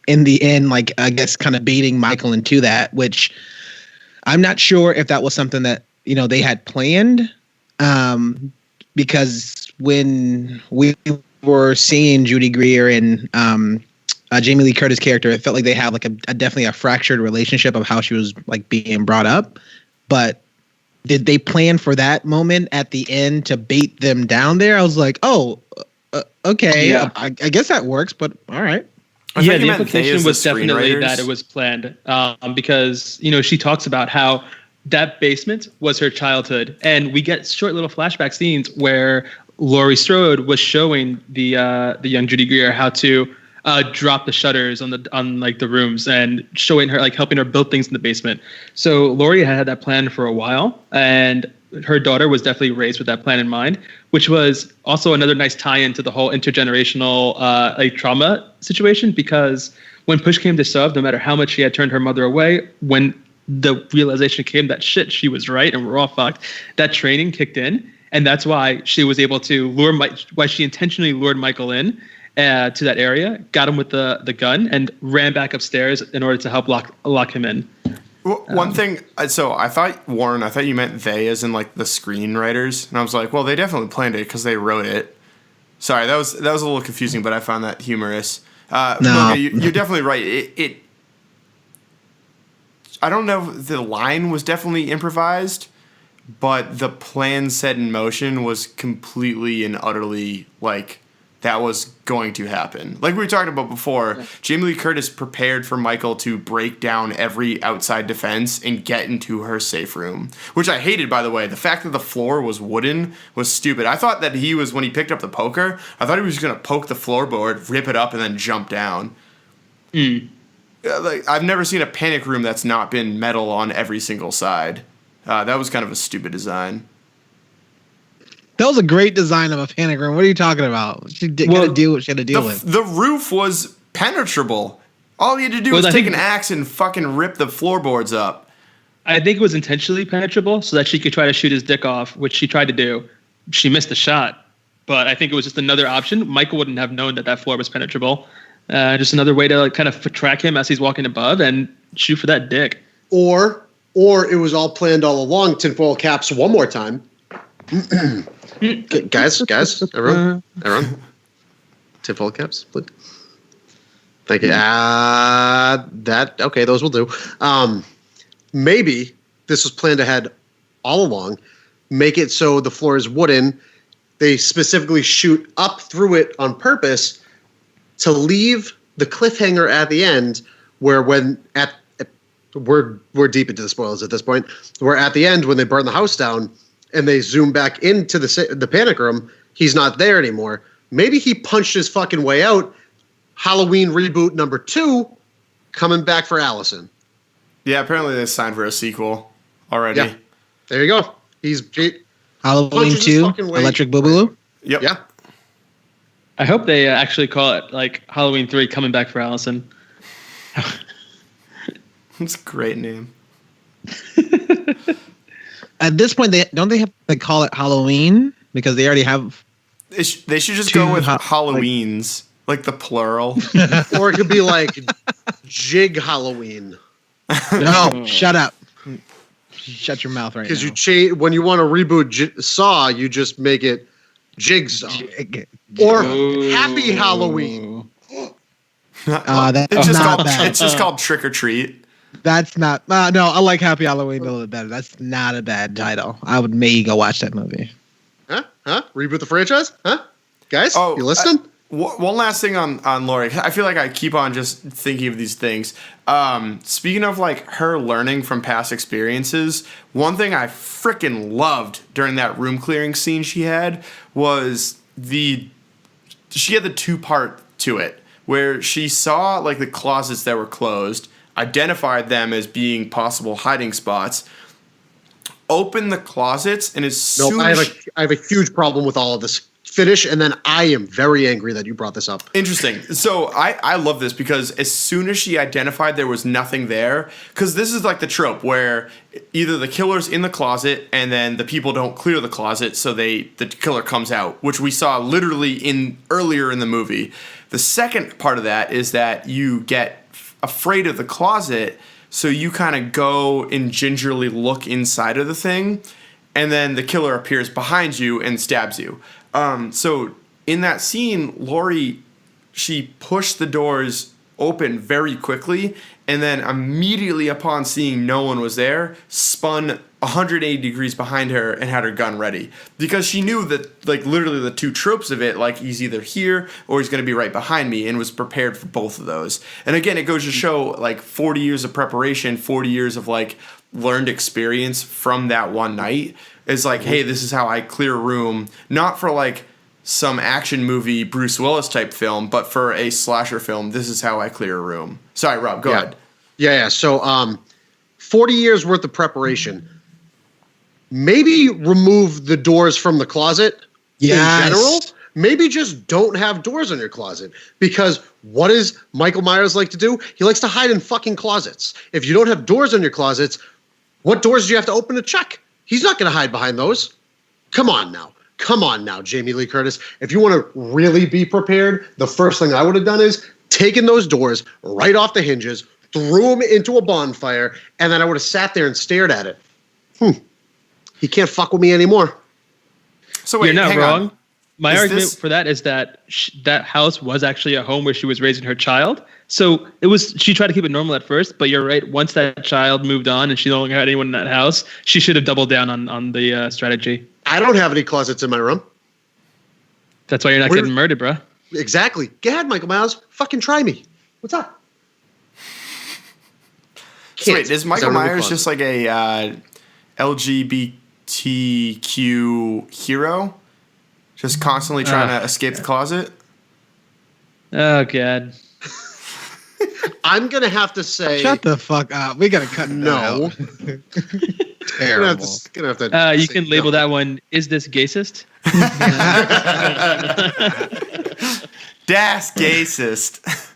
B: the end, like, I guess, kind of baiting Michael into that, which I'm not sure if that was something that, they had planned, because when we were seeing Judy Greer and Jamie Lee Curtis character, it felt like they had like a definitely a fractured relationship of how she was like being brought up. But did they plan for that moment at the end to bait them down there? I was like, okay, yeah. I guess that works, but all right.
C: Yeah, the implication was definitely that it was planned, because, she talks about how that basement was her childhood. And we get short little flashback scenes where Laurie Strode was showing the young Judy Greer how to drop the shutters on the rooms, and showing her, like, helping her build things in the basement. So Laurie had that plan for a while, and her daughter was definitely raised with that plan in mind, which was also another nice tie-in to the whole intergenerational like trauma situation, because when push came to shove, no matter how much she had turned her mother away, when the realization came that shit, she was right and we're all fucked, that training kicked in. And that's why she was able to why she intentionally lured Michael in to that area, got him with the gun, and ran back upstairs in order to help lock him in.
D: Well, one thing, so I thought you meant they as in like the screenwriters, and I was like, well, they definitely planned it because they wrote it. Sorry, that was a little confusing, but I found that humorous.
B: No,
D: okay, you're definitely right. It I don't know if the line was definitely improvised, but the plan set in motion was completely and utterly like that was going to happen. Like we were talking about before, Jamie Lee Curtis prepared for Michael to break down every outside defense and get into her safe room, which I hated, by the way. The fact that the floor was wooden was stupid. I thought that when he picked up the poker, I thought he was going to poke the floorboard, rip it up, and then jump down. Like I've never seen a panic room that's not been metal on every single side. That was kind of a stupid design.
B: that was a great design of a panic room. What are you talking about? She got to deal what she had to deal with.
D: The roof was penetrable. All you had to do was take an axe and fucking rip the floorboards up.
C: I think it was intentionally penetrable so that she could try to shoot his dick off, which she tried to do. She missed the shot, but I think it was just another option. Michael wouldn't have known that floor was penetrable. Just another way to like, kind of track him as he's walking above and shoot for that dick.
A: Or it was all planned all along. Tinfoil caps one more time. guys, everyone. Tinfoil caps, please. Thank you. Okay, those will do. Maybe this was planned ahead all along. Make it so the floor is wooden. They specifically shoot up through it on purpose to leave the cliffhanger at the end, where we're deep into the spoilers at this point. Where at the end, when they burn the house down and they zoom back into the panic room, he's not there anymore. Maybe he punched his fucking way out. Halloween reboot number 2 coming back for Allison.
D: Yeah, apparently they signed for a sequel already.
A: Yeah. There you go.
B: Halloween 2, Electric Boogaloo.
D: Yep.
A: Yeah.
C: I hope they actually call it like Halloween 3 coming back for Allison.
D: That's a great name.
B: At this point, they have to call it Halloween because they already have.
D: They should just go with Halloweens, like the plural.
A: Or it could be like Jig Halloween.
B: No, shut up. Shut your mouth right now.
A: Because when you want to reboot Saw, you just make it Jigsaw. Or Happy Halloween.
B: That's not bad.
D: It's just called Trick or Treat.
B: That's not. No, I like Happy Halloween a little bit better. That's not a bad title. I would maybe go watch that movie.
A: Huh? Reboot the franchise? Huh? Guys, you listening?
D: One last thing on Laurie. I feel like I keep on just thinking of these things. Speaking of like her learning from past experiences, one thing I freaking loved during that room clearing scene she had was she had the 2-part to it where she saw like the closets that were closed, identified them as being possible hiding spots, opened the closets, and
A: I have a huge problem with all of this. Finish, and then I am very angry that you brought this up.
D: Interesting. So I love this because as soon as she identified there was nothing there, because this is like the trope where either the killer's in the closet and then the people don't clear the closet, so the killer comes out, which we saw literally earlier in the movie. The second part of that is that you get afraid of the closet, so you kind of go and gingerly look inside of the thing, and then the killer appears behind you and stabs you. So in that scene, Laurie, she pushed the doors open very quickly, and then immediately upon seeing no one was there, spun 180 degrees behind her and had her gun ready. Because she knew that, like, literally the 2 tropes of it, like, he's either here or he's going to be right behind me, and was prepared for both of those. And again, it goes to show, like, 40 years of preparation, 40 years of, like, learned experience from that one night. Is like, hey, this is how I clear a room, not for like some action movie Bruce Willis type film, but for a slasher film, this is how I clear a room. Sorry, Rob, go ahead.
A: Yeah. So 40 years worth of preparation. maybe remove the doors from the closet in general. Maybe just don't have doors in your closet, because what does Michael Myers like to do? He likes to hide in fucking closets. If you don't have doors in your closets, what doors do you have to open to check? He's not going to hide behind those. Come on now, Jamie Lee Curtis. If you want to really be prepared, the first thing I would have done is taken those doors right off the hinges, threw them into a bonfire, and then I would have sat there and stared at it. He can't fuck with me anymore.
D: So wait,
C: you're not wrong.
D: On.
C: My argument for that is that that house was actually a home where she was raising her child. So she tried to keep it normal at first, but you're right. Once that child moved on and she no longer had anyone in that house, she should have doubled down on the strategy.
A: I don't have any closets in my room.
C: That's why you're not getting murdered, bro.
A: Exactly. Go ahead, Michael Myers. Fucking try me. What's up?
D: So wait, is Michael Myers just like a LGBTQ hero? Just constantly trying to escape the closet?
C: Oh, God.
A: I'm going to have to say...
B: Shut the fuck up. We got to cut
A: no.
B: Terrible.
A: Gonna have to
C: you can label that one, is this gaysist?
D: Das gaysist.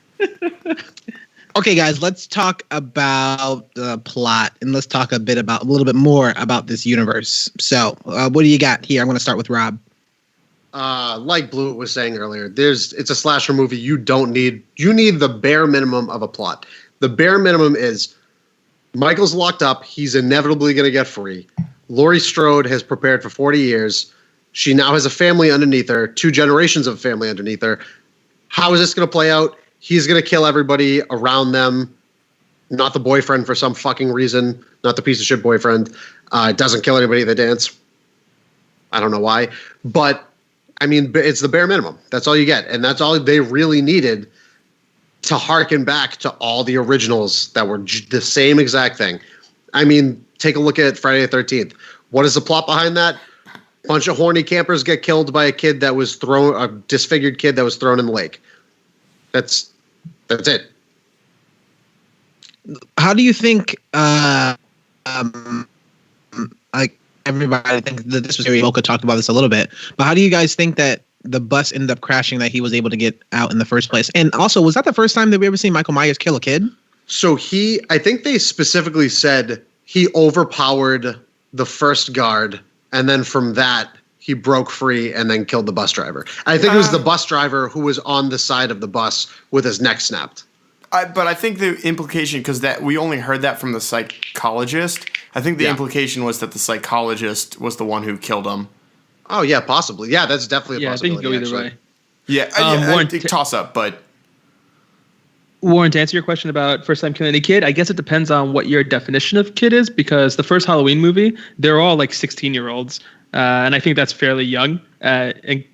B: Okay, guys, let's talk about the plot, and let's talk a little bit more about this universe. So, what do you got here? I'm going to start with Rob.
A: Like Blewett was saying earlier, it's a slasher movie. You need the bare minimum of a plot. The bare minimum is Michael's locked up. He's inevitably going to get free. Laurie Strode has prepared for 40 years. She now has a family underneath her, 2 generations of family underneath her. How is this going to play out? He's going to kill everybody around them, not the boyfriend for some fucking reason, not the piece of shit boyfriend. Doesn't kill anybody at the dance. I don't know why. But, I mean, it's the bare minimum. That's all you get. And that's all they really needed to harken back to all the originals that were the same exact thing. I mean, take a look at Friday the 13th. What is the plot behind that? Bunch of horny campers get killed by a disfigured kid that was thrown in the lake. That's it.
B: How do you think, like everybody thinks that this was Mocha talked about this a little bit, but how do you guys think that the bus ended up crashing, that he was able to get out in the first place? And also, was that the first time that we ever seen Michael Myers kill a kid?
A: So I think they specifically said he overpowered the first guard, and then from that, he broke free and then killed the bus driver. I think it was the bus driver who was on the side of the bus with his neck snapped.
D: But I think the implication, because that we only heard that from the psychologist, I think the implication was that the psychologist was the one who killed him.
A: Oh, yeah, possibly. Yeah, that's definitely a possibility.
C: I think you go either way.
D: Yeah, I think toss up, but...
C: Warren, to answer your question about first time killing a kid, I guess it depends on what your definition of kid is, because the first Halloween movie, they're all like 16-year-olds. And I think that's fairly young and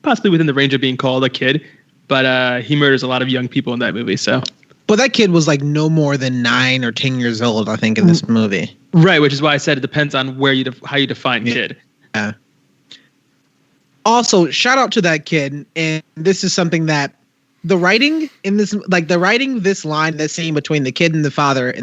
C: possibly within the range of being called a kid. But he murders a lot of young people in that movie. So,
B: but that kid was like no more than 9 or 10 years old, I think, in this movie.
C: Right, which is why I said it depends on how you define kid.
B: Yeah. Also, shout out to that kid. And this is something that the writing in this, this line, that scene between the kid and the father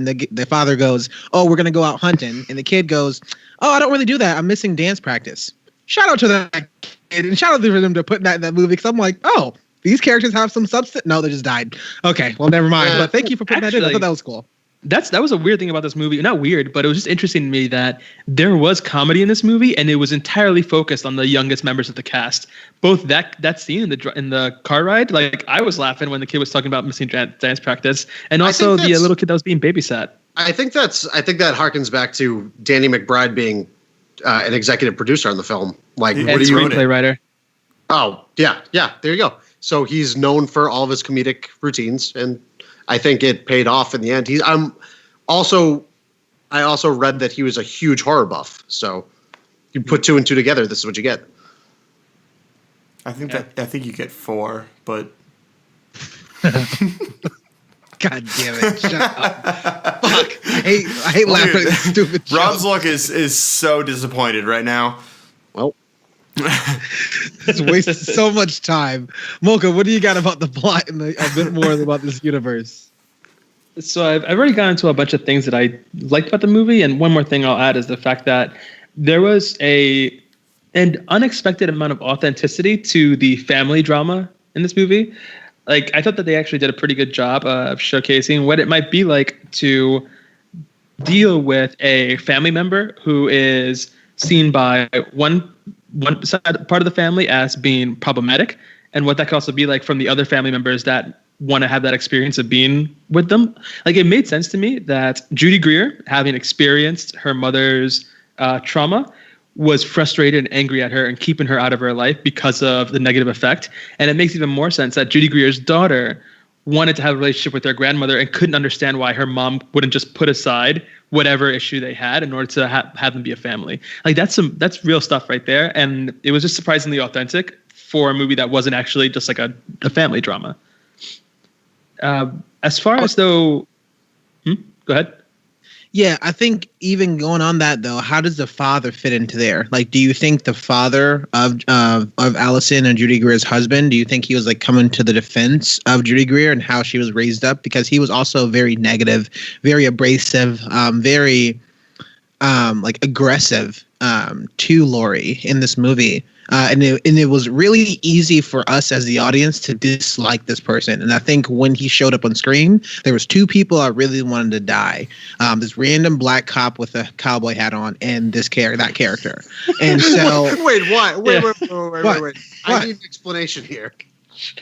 B: father goes, "Oh, we're going to go out hunting." And the kid goes, "Oh, I don't really do that. I'm missing dance practice." Shout out to that kid, and shout out to them to putting that in that movie, because I'm like, oh, these characters have some substance. No, they just died. Okay, well, never mind. But thank you for putting that in. I thought that was cool.
C: That was a weird thing about this movie. Not weird, but it was just interesting to me that there was comedy in this movie, and it was entirely focused on the youngest members of the cast. Both that scene in the car ride, like I was laughing when the kid was talking about missing dance practice, and also the little kid that was being babysat.
A: I think that harkens back to Danny McBride being an executive producer on the film. Like,
C: what do you screenplay writer?
A: Oh, yeah. There you go. So he's known for all of his comedic routines, and I think it paid off in the end. I also read that he was a huge horror buff. So you put 2 and 2 together, this is what you get.
D: I think you get 4, but
B: God damn it! Shut up! Fuck! I hate laughing at this stupid joke.
D: Rob's luck is so disappointed right now.
A: Well,
B: it's wasted so much time. Mocha, what do you got about the plot and a bit more about this universe?
C: So I've already gone into a bunch of things that I liked about the movie, and one more thing I'll add is the fact that there was an unexpected amount of authenticity to the family drama in this movie. Like, I thought that they actually did a pretty good job of showcasing what it might be like to deal with a family member who is seen by one side, part of the family as being problematic, and what that could also be like from the other family members that want to have that experience of being with them. Like, it made sense to me that Judy Greer, having experienced her mother's trauma, was frustrated and angry at her and keeping her out of her life because of the negative effect. And it makes even more sense that Judy Greer's daughter wanted to have a relationship with their grandmother and couldn't understand why her mom wouldn't just put aside whatever issue they had in order to have them be a family. Like, that's real stuff right there. And it was just surprisingly authentic for a movie that wasn't actually just like a family drama. As far as though, go ahead.
B: Yeah, I think even going on that though, how does the father fit into there? Like, do you think the father of Allison and Judy Greer's husband, do you think he was like coming to the defense of Judy Greer and how she was raised up? Because he was also very negative, very abrasive, very like aggressive to Laurie in this movie. And it was really easy for us as the audience to dislike this person. And I think when he showed up on screen, there was two people I really wanted to die. This random black cop with a cowboy hat on, and that character. And so
A: wait, what? Wait. I need an explanation here.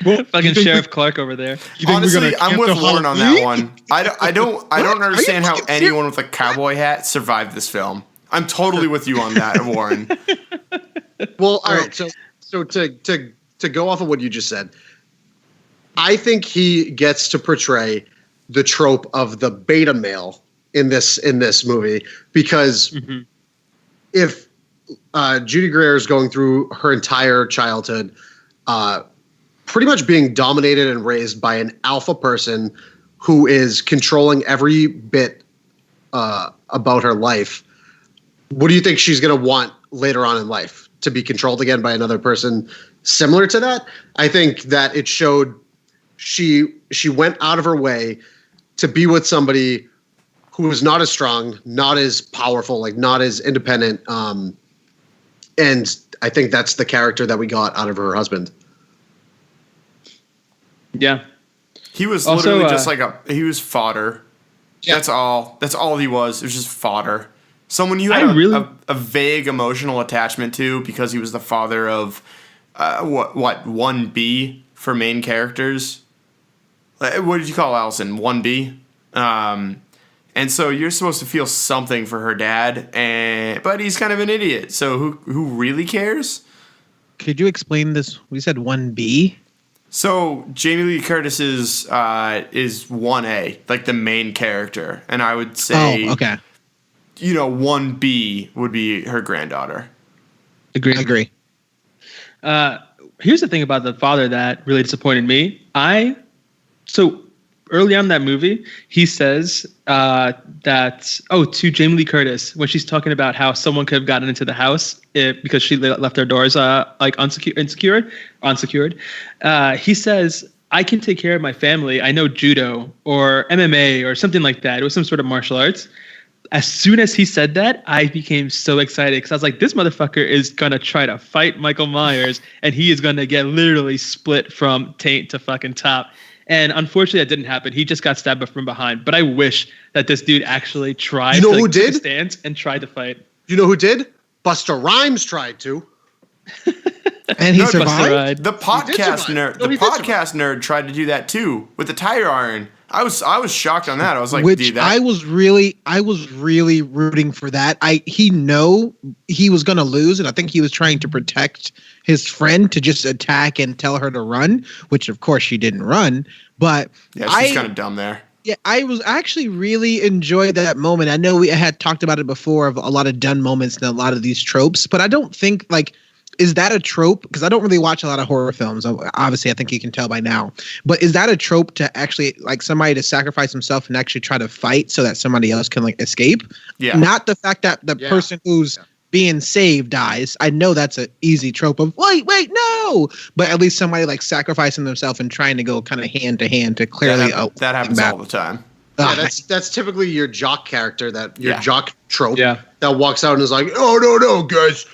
C: Well, fucking Sheriff Clark over there.
D: Honestly, I'm with Warren on that one. I don't understand how anyone with a cowboy hat survived this film. I'm totally with you on that, Warren.
A: Well, all right. So to go off of what you just said, I think he gets to portray the trope of the beta male in this movie because if Judy Greer is going through her entire childhood, pretty much being dominated and raised by an alpha person who is controlling every bit about her life, what do you think she's going to want later on in life? To be controlled again by another person similar to that? I think that it showed she went out of her way to be with somebody who was not as strong, not as powerful, like not as independent. And I think that's the character that we got out of her husband.
C: Yeah.
D: He was also, literally just like he was fodder. Yeah. That's all he was. It was just fodder. Someone you had a vague emotional attachment to because he was the father of what 1B for main characters. What did you call Allison? 1B. And so you're supposed to feel something for her dad, but he's kind of an idiot. So who really cares?
B: Could you explain this? We said 1B.
D: So Jamie Lee Curtis is 1A, like the main character, and I would say,
B: okay.
D: 1B would be her granddaughter.
B: Agree.
C: Here's the thing about the father that really disappointed me. So early on in that movie, he says to Jamie Lee Curtis when she's talking about how someone could have gotten into the house because she left their doors unsecured. He says, "I can take care of my family. I know judo or MMA or something like that. It was some sort of martial arts." As soon as he said that, I became so excited because I was like, this motherfucker is going to try to fight Michael Myers and he is going to get literally split from taint to fucking top. And unfortunately, that didn't happen. He just got stabbed from behind. But I wish that this dude actually tried to take a stance and tried to fight.
A: You know who did? Busta Rhymes tried to.
B: And he survived?
D: The podcast nerd tried to do that too with the tire iron. I was shocked on that. I was like,
B: I was really rooting for that. He was going to lose, and I think he was trying to protect his friend to just attack and tell her to run, which of course she didn't run. But
D: yeah, she's kind of dumb there.
B: Yeah, I was actually really enjoyed that moment. I know we had talked about it before of a lot of done moments and a lot of these tropes, but I don't think is that a trope? Because I don't really watch a lot of horror films. Obviously, I think you can tell by now. But is that a trope to actually somebody to sacrifice himself and actually try to fight so that somebody else can escape?
D: Yeah.
B: Not the fact that the person who's being saved dies. I know that's an easy trope of wait, no. But at least somebody sacrificing themselves and trying to go kind of hand to hand to clearly.
D: That happens all the time.
A: Yeah, that's typically your jock character, jock trope that that walks out and is like, "Oh no, guys,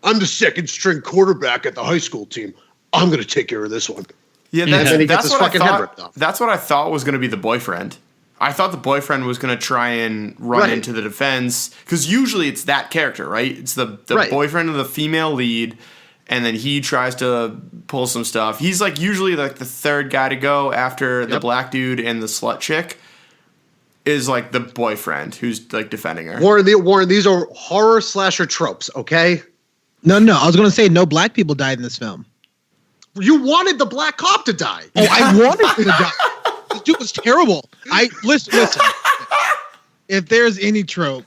A: I'm the second string quarterback at the high school team. I'm gonna take care of this one."
D: Yeah, that's what I thought. That's what I thought was gonna be the boyfriend. I thought the boyfriend was going to try and run into the defense, because usually it's that character, right? It's the boyfriend of the female lead, and then he tries to pull some stuff. He's like usually like the third guy to go after the black dude and the slut chick is like the boyfriend who's like defending her.
A: Warren, these are horror slasher tropes, okay?
B: No, I was going to say no black people died in this film.
A: You wanted the black cop to die.
B: Oh, I wanted him to die. This dude was terrible. Listen. If there's any trope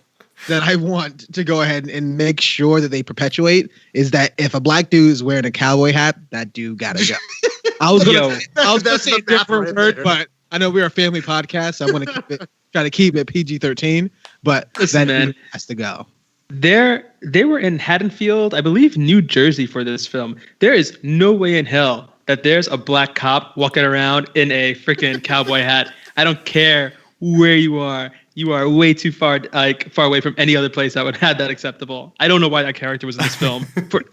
B: that I want to go ahead and make sure that they perpetuate, is that if a black dude is wearing a cowboy hat, that dude gotta go. I was gonna say a different word, but I know we're a family podcast, so I'm gonna try to keep it PG-13. But that dude has to go.
C: They were in Haddonfield, I believe, New Jersey for this film. There is no way in hell that there's a black cop walking around in a freaking cowboy hat. I don't care where you are. You are way too far away from any other place that would have that acceptable. I don't know why that character was in this film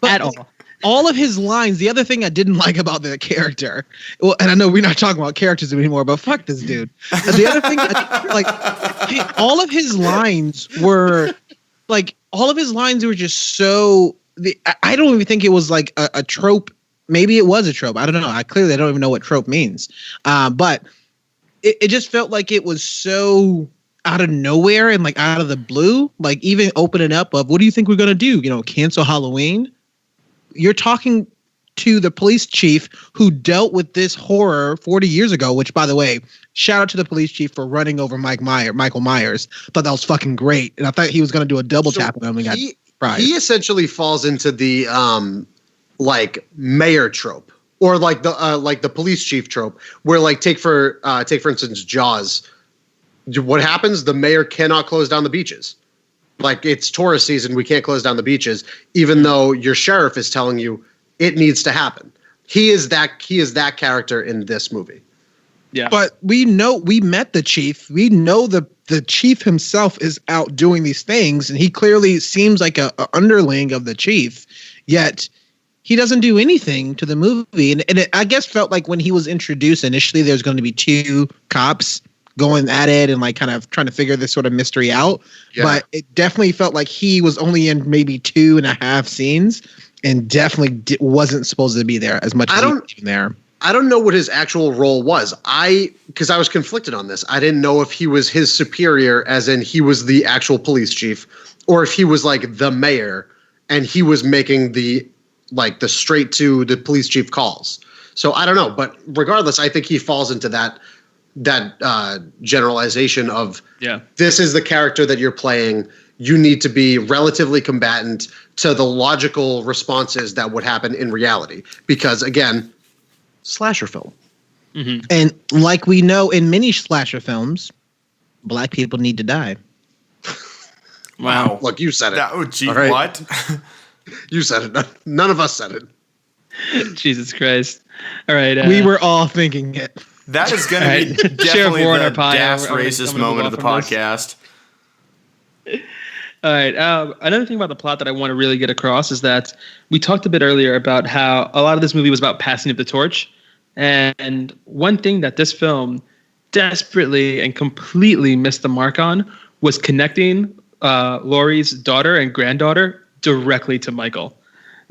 C: at all.
B: All of his lines, the other thing I didn't like about the character, well, and I know we're not talking about characters anymore, but fuck this dude. The other thing, all of his lines were just so, I don't even think it was like a trope. Maybe it was a trope. I don't know. I don't even know what trope means. But it just felt like it was so out of nowhere and like out of the blue. Like even opening up of, what do you think we're going to do? Cancel Halloween? You're talking to the police chief who dealt with this horror 40 years ago, which, by the way, shout out to the police chief for running over Michael Myers. Thought that was fucking great. And I thought he was going to do a double tap on him and got surprised. He
A: essentially falls into the like mayor trope, or like the police chief trope, where like take for instance Jaws. What happens? The mayor cannot close down the beaches. Like, it's tourist season, we can't close down the beaches, even though your sheriff is telling you it needs to happen. He is that character in this movie.
B: Yeah. But we met the chief. We know the chief himself is out doing these things, and he clearly seems like a underling of the chief, yet he doesn't do anything to the movie. And it, I guess, felt like when he was introduced initially, there's going to be two cops going at it and like kind of trying to figure this sort of mystery out. Yeah. But it definitely felt like he was only in maybe 2.5 scenes and definitely wasn't supposed to be there as much as he was there.
A: I don't know what his actual role was. Because I was conflicted on this. I didn't know if he was his superior, as in he was the actual police chief, or if he was like the mayor and he was making the straight to the police chief calls. So I don't know. But regardless, I think he falls into that generalization of, this is the character that you're playing. You need to be relatively combatant to the logical responses that would happen in reality. Because again, slasher film.
B: Mm-hmm. And like we know in many slasher films, black people need to die.
A: Wow. Look, you said it.
D: Right. What?
A: You said it. None of us said it.
C: Jesus Christ. All right.
B: We were all thinking it.
D: That is going to be definitely the gas racist moment of the podcast.
C: All right. Another thing about the plot that I want to really get across is that we talked a bit earlier about how a lot of this movie was about passing of the torch. And one thing that this film desperately and completely missed the mark on was connecting Laurie's daughter and granddaughter directly to Michael.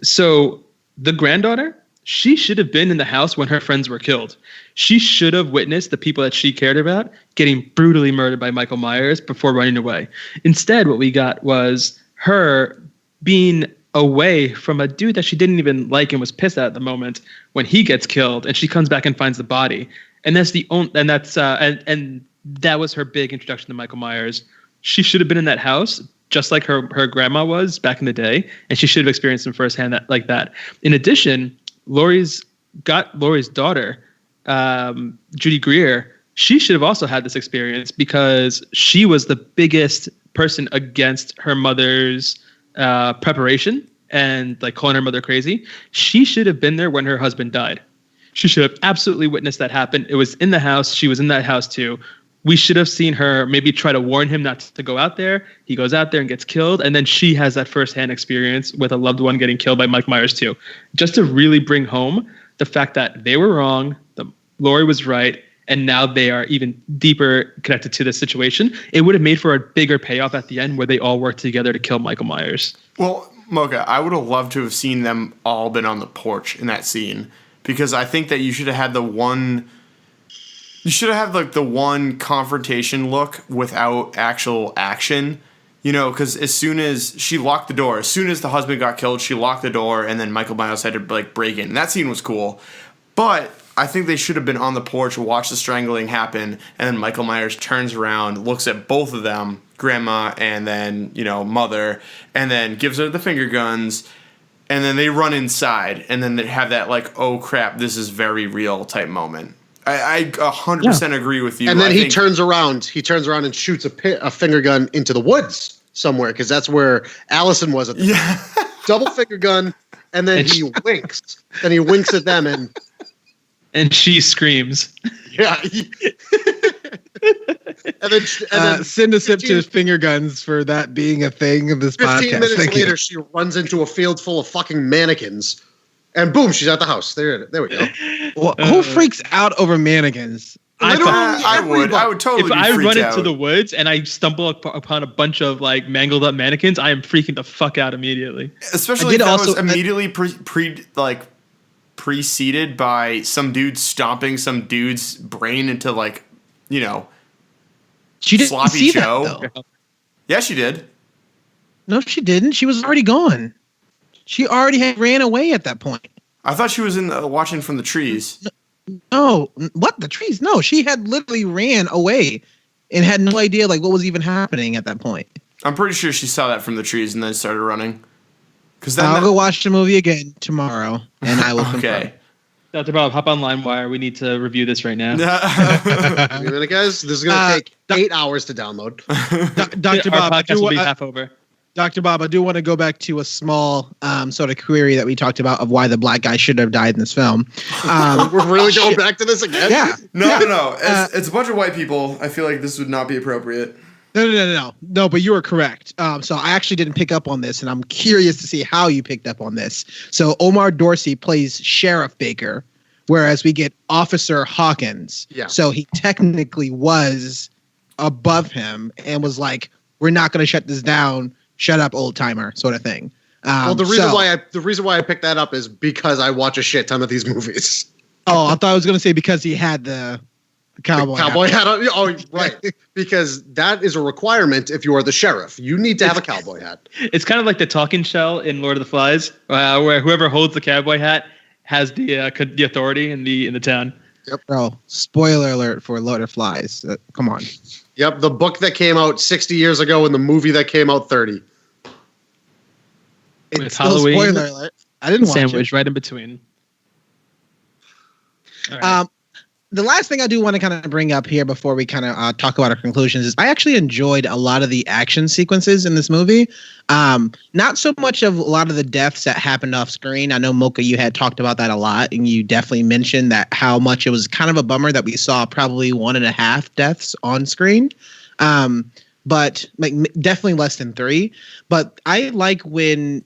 C: So the granddaughter, she should have been in the house when her friends were killed. She should have witnessed the people that she cared about getting brutally murdered by Michael Myers before running away. Instead, what we got was her being away from a dude that she didn't even like and was pissed at the moment when he gets killed, and she comes back and finds the body. And that's and that was her big introduction to Michael Myers. She should have been in that house just like her grandma was back in the day, and she should have experienced them firsthand like that. In addition, Laurie's daughter, Judy Greer, she should have also had this experience because she was the biggest person against her mother's preparation and like calling her mother crazy. She should have been there when her husband died. She should have absolutely witnessed that happen. It was in the house. She was in that house too. we should have seen her maybe try to warn him not to go out there. He goes out there and gets killed. And then she has that firsthand experience with a loved one getting killed by Mike Myers too. Just to really bring home the fact that they were wrong, Laurie was right, and now they are even deeper connected to the situation. It would have made for a bigger payoff at the end where they all work together to kill Michael Myers.
D: Well, Mocha, I would have loved to have seen them all been on the porch in that scene, because I think that you should have had the one confrontation look without actual action, because as soon as she locked the door, as soon as the husband got killed, she locked the door, and then Michael Myers had to break in. And that scene was cool, but I think they should have been on the porch, watch the strangling happen, and then Michael Myers turns around, looks at both of them, grandma and then, mother, and then gives her the finger guns, and then they run inside, and then they have that oh crap, this is very real type moment. I 100% agree with you.
A: And then he turns around and shoots a finger gun into the woods somewhere, because that's where Allison was at the time. Double finger gun, and then he winks. Then he winks at them,
C: and she screams.
A: Yeah. and then
B: send a sip to finger guns for that being a thing of this
A: 15
B: podcast.
A: 15 minutes later, she runs into a field full of fucking mannequins. And boom, she's at the house. There we go.
B: Well, who freaks out over mannequins?
D: I would totally.
C: If I run
D: out
C: into the woods and I stumble upon a bunch of mangled up mannequins, I am freaking the fuck out immediately.
D: Especially if that was immediately preceded by some dude stomping some dude's brain into
B: she didn't
D: sloppy
B: see
D: Joe.
B: That, though.
D: Yeah, she did.
B: No, she didn't. She was already gone. She already had ran away at that point.
D: I thought she was watching from the trees.
B: No, what, the trees? No, she had literally ran away and had no idea what was even happening at that point.
D: I'm pretty sure she saw that from the trees and then started running.
B: I'll go watch the movie again tomorrow, and I will confirm.
C: Dr. Bob, hop on LimeWire. We need to review this right now.
A: Wait a minute, guys. This is going to take 8 hours to download.
B: Dr. Bob,
C: our podcast will be half over.
B: Dr. Bob, I do want to go back to a small sort of query that we talked about of why the black guy should have died in this film.
A: We're really going back to this again?
B: Yeah.
D: No. It's a bunch of white people. I feel like this would not be appropriate.
B: No, but you were correct. So I actually didn't pick up on this, and I'm curious to see how you picked up on this. So Omar Dorsey plays Sheriff Baker, whereas we get Officer Hawkins.
A: Yeah.
B: So he technically was above him and was like, we're not going to shut this down. Shut up, old timer, sort of thing.
A: Well, the reason why I picked that up is because I watch a shit ton of these movies.
B: Oh, I thought I was going to say because he had the cowboy
A: hat on. Oh, right. Because that is a requirement if you are the sheriff. You need to have a cowboy hat.
C: It's kind of like the talking shell in Lord of the Flies, where whoever holds the cowboy hat has the authority in the town.
B: Yep. Bro, spoiler alert for Lord of the Flies. Come on.
A: Yep, the book that came out 60 years ago and the movie that came out 30.
C: It's Halloween.
B: Spoiler alert. I didn't watch
C: sandwich
B: it.
C: Right in between.
B: All right. The last thing I do want to kind of bring up here before we kind of talk about our conclusions is I actually enjoyed a lot of the action sequences in this movie. Not so much of a lot of the deaths that happened off screen. I know, Mocha, you had talked about that a lot, and you definitely mentioned that how much it was kind of a bummer that we saw probably 1.5 deaths on screen. But definitely less than 3. But I like when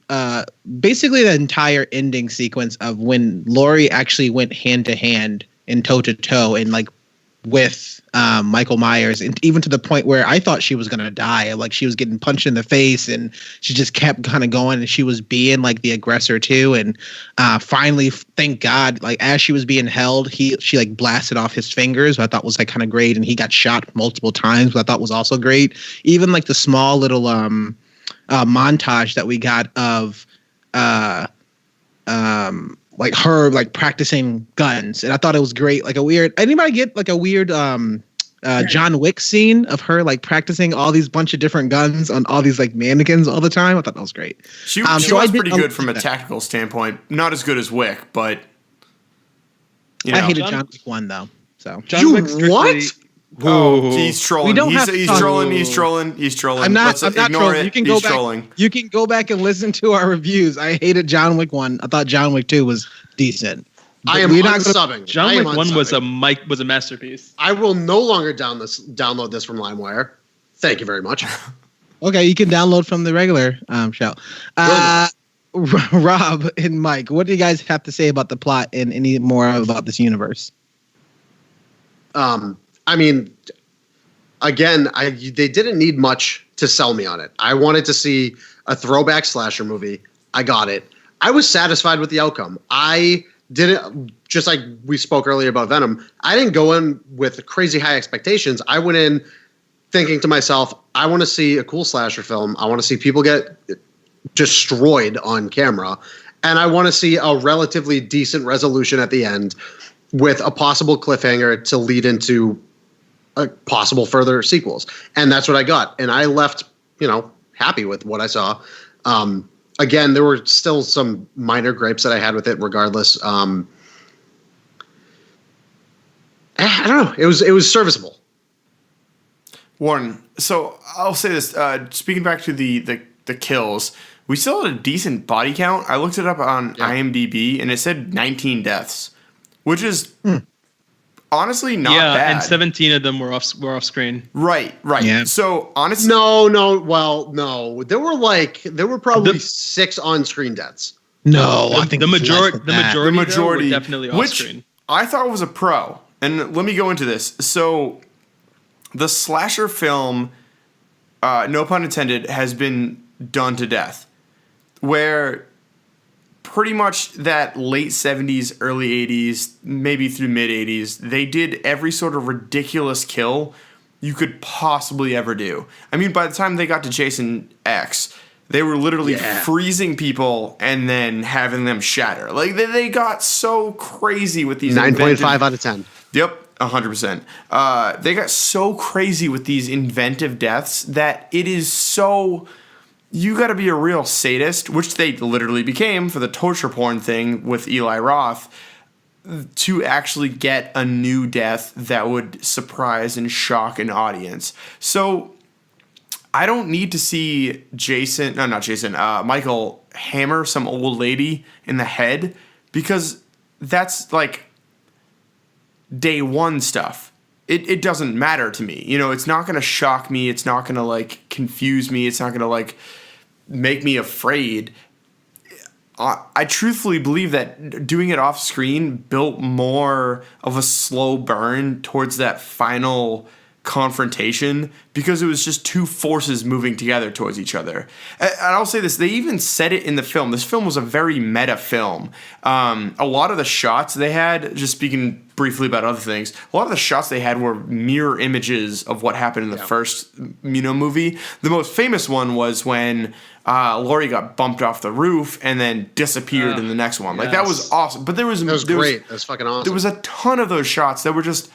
B: basically the entire ending sequence of when Laurie actually went hand to hand and toe to toe and with Michael Myers, and even to the point where I thought she was gonna die. She was getting punched in the face, and she just kept kind of going, and she was being the aggressor too. And finally, thank God, as she was being held, she blasted off his fingers, which I thought was kind of great, and he got shot multiple times, which I thought was also great. Even the small little montage that we got of her practicing guns, and I thought it was great. Anybody get a weird John Wick scene of her practicing all these bunch of different guns on all these mannequins all the time? I thought that was great.
D: She was pretty good from a tactical standpoint. Not as good as Wick, but
B: I hated John Wick 1 though. So
C: John Wick
A: what?
D: Oh, he's trolling. He's trolling.
B: I'm not trolling.
D: Trolling.
B: You can go back and listen to our reviews. I hated John Wick 1. I thought John Wick 2 was decent.
A: I am unsubbing.
C: John Wick 1 was a masterpiece.
A: I will no longer download this from LimeWire. Thank you very much.
B: Okay, you can download from the regular show. Rob and Mike, what do you guys have to say about the plot and any more about this universe?
A: I mean, again, they didn't need much to sell me on it. I wanted to see a throwback slasher movie. I got it. I was satisfied with the outcome. I didn't, just like we spoke earlier about Venom, I didn't go in with crazy high expectations. I went in thinking to myself, I want to see a cool slasher film. I want to see people get destroyed on camera. And I want to see a relatively decent resolution at the end with a possible cliffhanger to lead into a possible further sequels. And that's what I got. And I left, happy with what I saw. Again, there were still some minor gripes that I had with it regardless. I don't know. It was serviceable.
D: Warren, so I'll say this. Speaking back to the kills, we still had a decent body count. I looked it up on IMDb, and it said 19 deaths, which is honestly not bad.
C: Yeah, and 17 of them were off screen.
D: Right.
B: Yeah.
D: So honestly,
A: no. There were probably 6 on-screen deaths.
B: No, I think
C: the majority were definitely off
D: which
C: screen.
D: I thought was a pro. And let me go into this. So the slasher film, no pun intended, has been done to death, where pretty much that late 70s, early 80s, maybe through mid 80s, they did every sort of ridiculous kill you could possibly ever do. I mean, by the time they got to Jason X, they were literally freezing people and then having them shatter. Like, they got so crazy with these
A: 9.5 out of 10.
D: Yep. 100%. They got so crazy with these inventive deaths that it is so... You got to be a real sadist, which they literally became for the torture porn thing with Eli Roth, to actually get a new death that would surprise and shock an audience. So I don't need to see Michael hammer some old lady in the head, because that's like day one stuff. It doesn't matter to me. It's not going to shock me. It's not going to confuse me. It's not going to make me afraid. I truthfully believe that doing it off screen built more of a slow burn towards that final confrontation, because it was just two forces moving together towards each other. And I'll say this, they even said it in the film. This film was a very meta film. A lot of the shots they had, just speaking briefly about other things, a lot of the shots they had were mirror images of what happened in the first movie. The most famous one was when Laurie got bumped off the roof and then disappeared in the next one. That was awesome. But that was
A: great. That was fucking awesome.
D: There was a ton of those shots that were just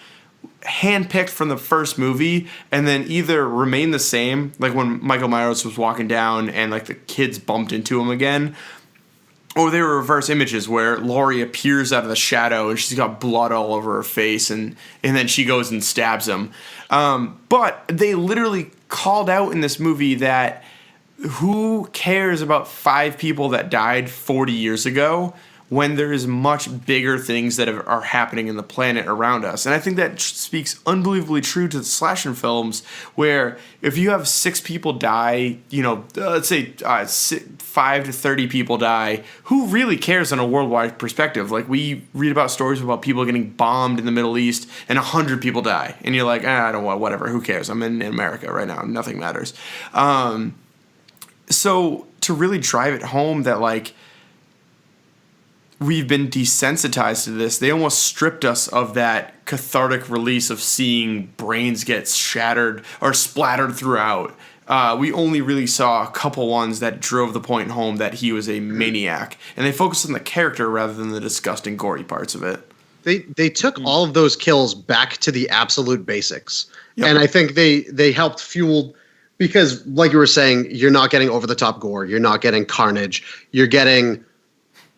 D: handpicked from the first movie and then either remain the same, like when Michael Meyers was walking down and the kids bumped into him again, or they were reverse images where Laurie appears out of the shadow and she's got blood all over her face and then she goes and stabs him. But they literally called out in this movie that who cares about 5 people that died 40 years ago when there's much bigger things that are happening in the planet around us. And I think that speaks unbelievably true to the slasher films, where if you have 6 people die, let's say 5 to 30 people die, who really cares on a worldwide perspective? We read about stories about people getting bombed in the Middle East and 100 people die. And you're like, I don't know, whatever, who cares? I'm in America right now. Nothing matters. So to really drive it home that we've been desensitized to this, they almost stripped us of that cathartic release of seeing brains get shattered or splattered throughout. We only really saw a couple ones that drove the point home that he was a maniac, and they focused on the character rather than the disgusting, gory parts of it.
A: They took all of those kills back to the absolute basics,
D: Yep.
A: and I think they helped fuel. Because, like you were saying, you're not getting over-the-top gore. You're not getting carnage. You're getting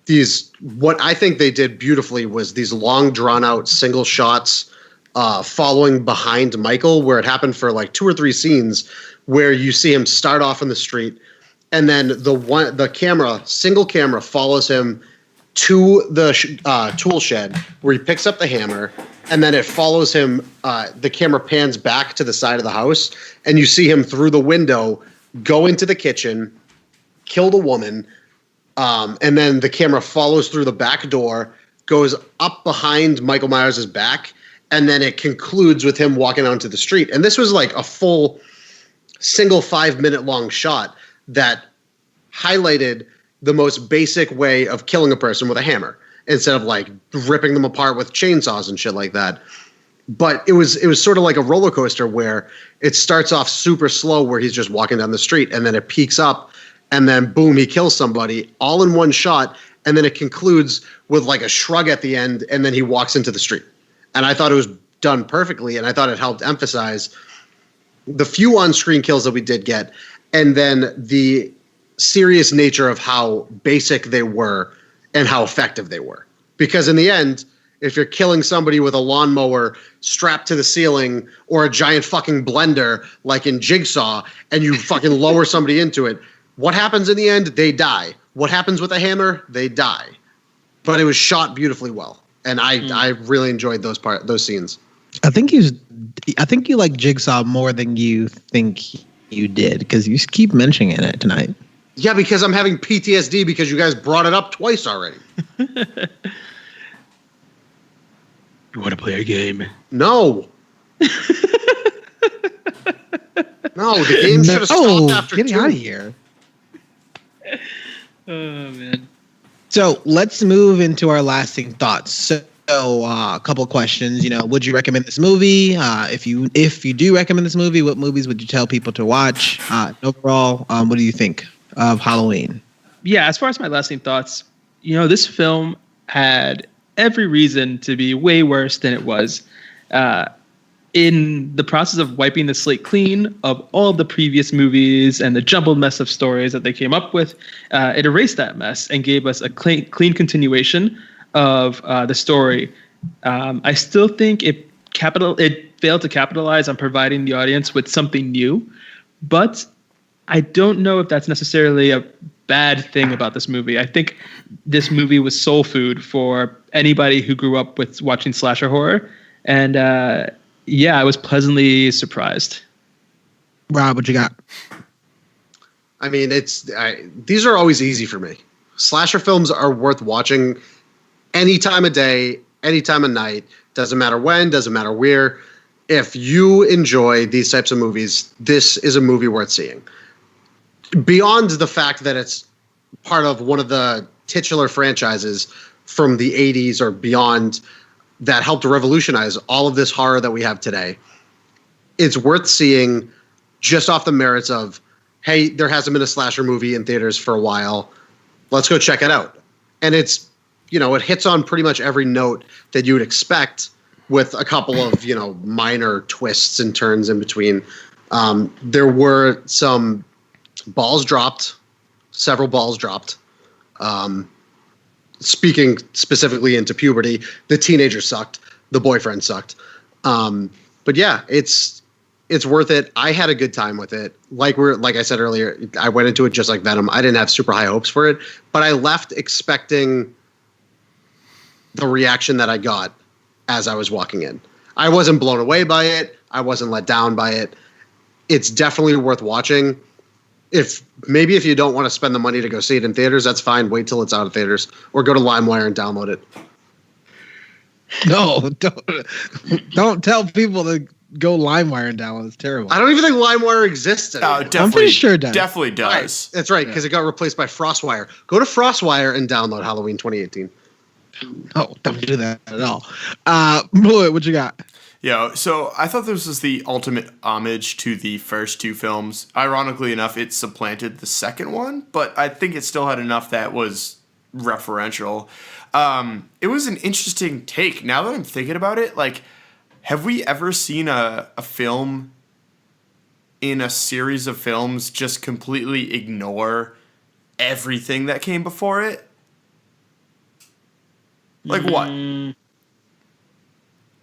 A: these. What I think they did beautifully was these long, drawn-out single shots following behind Michael, where it happened for 2 or 3 scenes, where you see him start off in the street, and then the single camera follows him to the tool shed where he picks up the hammer, and then it follows him. The camera pans back to the side of the house, and you see him through the window go into the kitchen, kill the woman, and then the camera follows through the back door, goes up behind Michael Meyers' back, and then it concludes with him walking onto the street. And this was like a full single 5-minute long shot that highlighted the most basic way of killing a person with a hammer instead of like ripping them apart with chainsaws and shit like that. But it was sort of like a roller coaster where it starts off super slow where he's just walking down the street, and then it peaks up, and then boom, he kills somebody all in one shot, and then it concludes with like a shrug at the end, and then he walks into the street. And I thought it was done perfectly, and I thought it helped emphasize the few on-screen kills that we did get, and then the serious nature of how basic they were and how effective they were. Because in the end, if you're killing somebody with a lawnmower strapped to the ceiling or a giant fucking blender like in Jigsaw, and you fucking lower somebody into it, what happens in the end? They die. What happens with a hammer? They die. But it was shot beautifully well, and I really enjoyed those scenes.
B: I think you like Jigsaw more than you think you did, because you keep mentioning it tonight.
A: Yeah, because I'm having PTSD because you guys brought it up twice already.
C: You want to play a game?
A: No. No, the game should have stopped after
B: get
A: 2.
B: out of here.
C: Oh, man.
B: So let's move into our lasting thoughts. So a couple of questions. Would you recommend this movie? If you do recommend this movie, what movies would you tell people to watch? Overall, what do you think of Halloween?
C: Yeah, as far as my lasting thoughts, this film had every reason to be way worse than it was. In the process of wiping the slate clean of all the previous movies and the jumbled mess of stories that they came up with, it erased that mess and gave us a clean continuation of the story. I still think it failed to capitalize on providing the audience with something new, but I don't know if that's necessarily a bad thing about this movie. I think this movie was soul food for anybody who grew up with watching slasher horror, and I was pleasantly surprised.
B: Rob, what you got?
A: I mean, these are always easy for me. Slasher films are worth watching any time of day, any time of night. Doesn't matter when, doesn't matter where. If you enjoy these types of movies, this is a movie worth seeing. Beyond the fact that it's part of one of the titular franchises from the 80s or beyond that helped revolutionize all of this horror that we have today, it's worth seeing just off the merits of, hey, there hasn't been a slasher movie in theaters for a while. Let's go check it out. And it's, it hits on pretty much every note that you would expect, with a couple of, minor twists and turns in between. There were some several balls dropped. Speaking specifically into puberty, the teenager sucked, the boyfriend sucked. But yeah, it's worth it. I had a good time with it. Like I said earlier, I went into it just like Venom. I didn't have super high hopes for it, but I left expecting the reaction that I got as I was walking in. I wasn't blown away by it. I wasn't let down by it. It's definitely worth watching. If you don't want to spend the money to go see it in theaters, that's fine. Wait till it's out of theaters, or go to LimeWire and download it.
B: No, don't tell people to go LimeWire and download. It's terrible.
A: I don't even think LimeWire exists anymore.
D: Definitely,
B: I'm pretty sure it does.
D: Definitely does.
A: Right. That's right, because it got replaced by FrostWire. Go to FrostWire and download Halloween 2018.
B: Oh, don't do that at all. Blewett, what you got?
D: Yeah, so I thought this was the ultimate homage to the first two films. Ironically enough, it supplanted the second one, but I think it still had enough that was referential. It was an interesting take. Now that I'm thinking about it, like, have we ever seen a film in a series of films just completely ignore everything that came before it? Like what?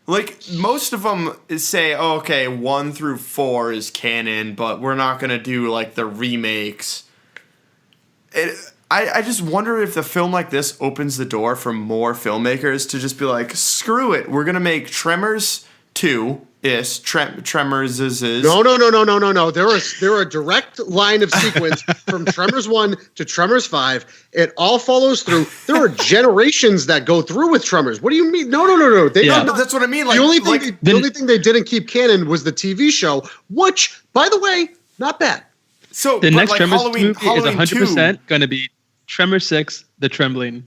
D: Like, most of them say, oh, okay, 1 through 4 is canon, but we're not going to do, like, the remakes. I just wonder if the film like this opens the door for more filmmakers to just be like, screw it, we're gonna make Tremors 2. Tremors is.
A: No. There are a direct line of sequence from Tremors 1 to Tremors 5. It all follows through. There are generations that go through with Tremors. What do you mean? No.
D: No, that's what I mean. Like,
A: the only thing they didn't keep canon was the TV show, which, by the way, not bad.
C: So the next Tremors movie is 100% going to be Tremor 6, The Trembling.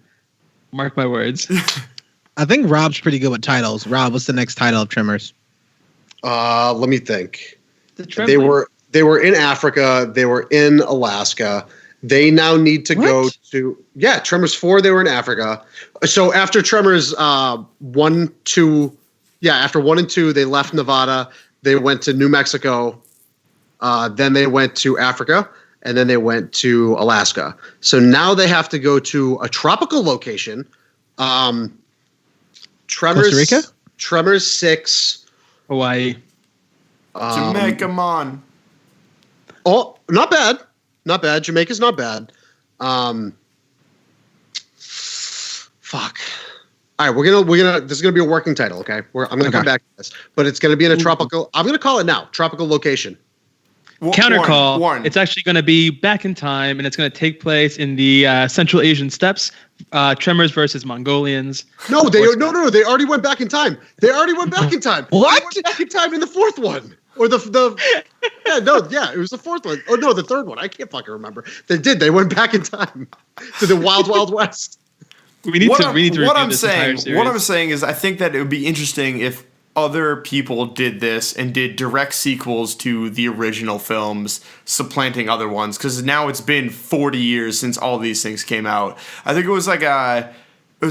C: Mark my words.
B: I think Rob's pretty good with titles. Rob, what's the next title of Tremors?
A: Let me think. They were in Africa. They were in Alaska. They now need to go to Tremors 4. They were in Africa. So after Tremors 1, 2, after 1 and 2, they left Nevada. They went to New Mexico. Then they went to Africa, and then they went to Alaska. So now they have to go to a tropical location. Tremors,
B: Costa Rica?
A: Tremors 6.
C: Hawaii.
D: Jamaica, man.
A: Oh, not bad. Not bad. Jamaica's not bad. Fuck. All right, we're gonna. This is gonna be a working title. Okay, I'm gonna come back to this, but it's gonna be in a tropical. I'm gonna call it now. Tropical location.
C: Countercall.
D: Warren.
C: It's actually going to be back in time, and it's going to take place in the Central Asian steppes. Tremors versus Mongolians.
A: No. They already went back in time. They already went back in time.
B: What?
A: They went back in time in the fourth one, or it was the fourth one. Oh no, the third one. I can't fucking remember. They did. They went back in time to the Wild Wild West.
C: We need to review
D: what
C: this entire series.
D: What I'm saying is, I think that it would be interesting if other people did this and did direct sequels to the original films, supplanting other ones, because now it's been 40 years since all these things came out. I think it was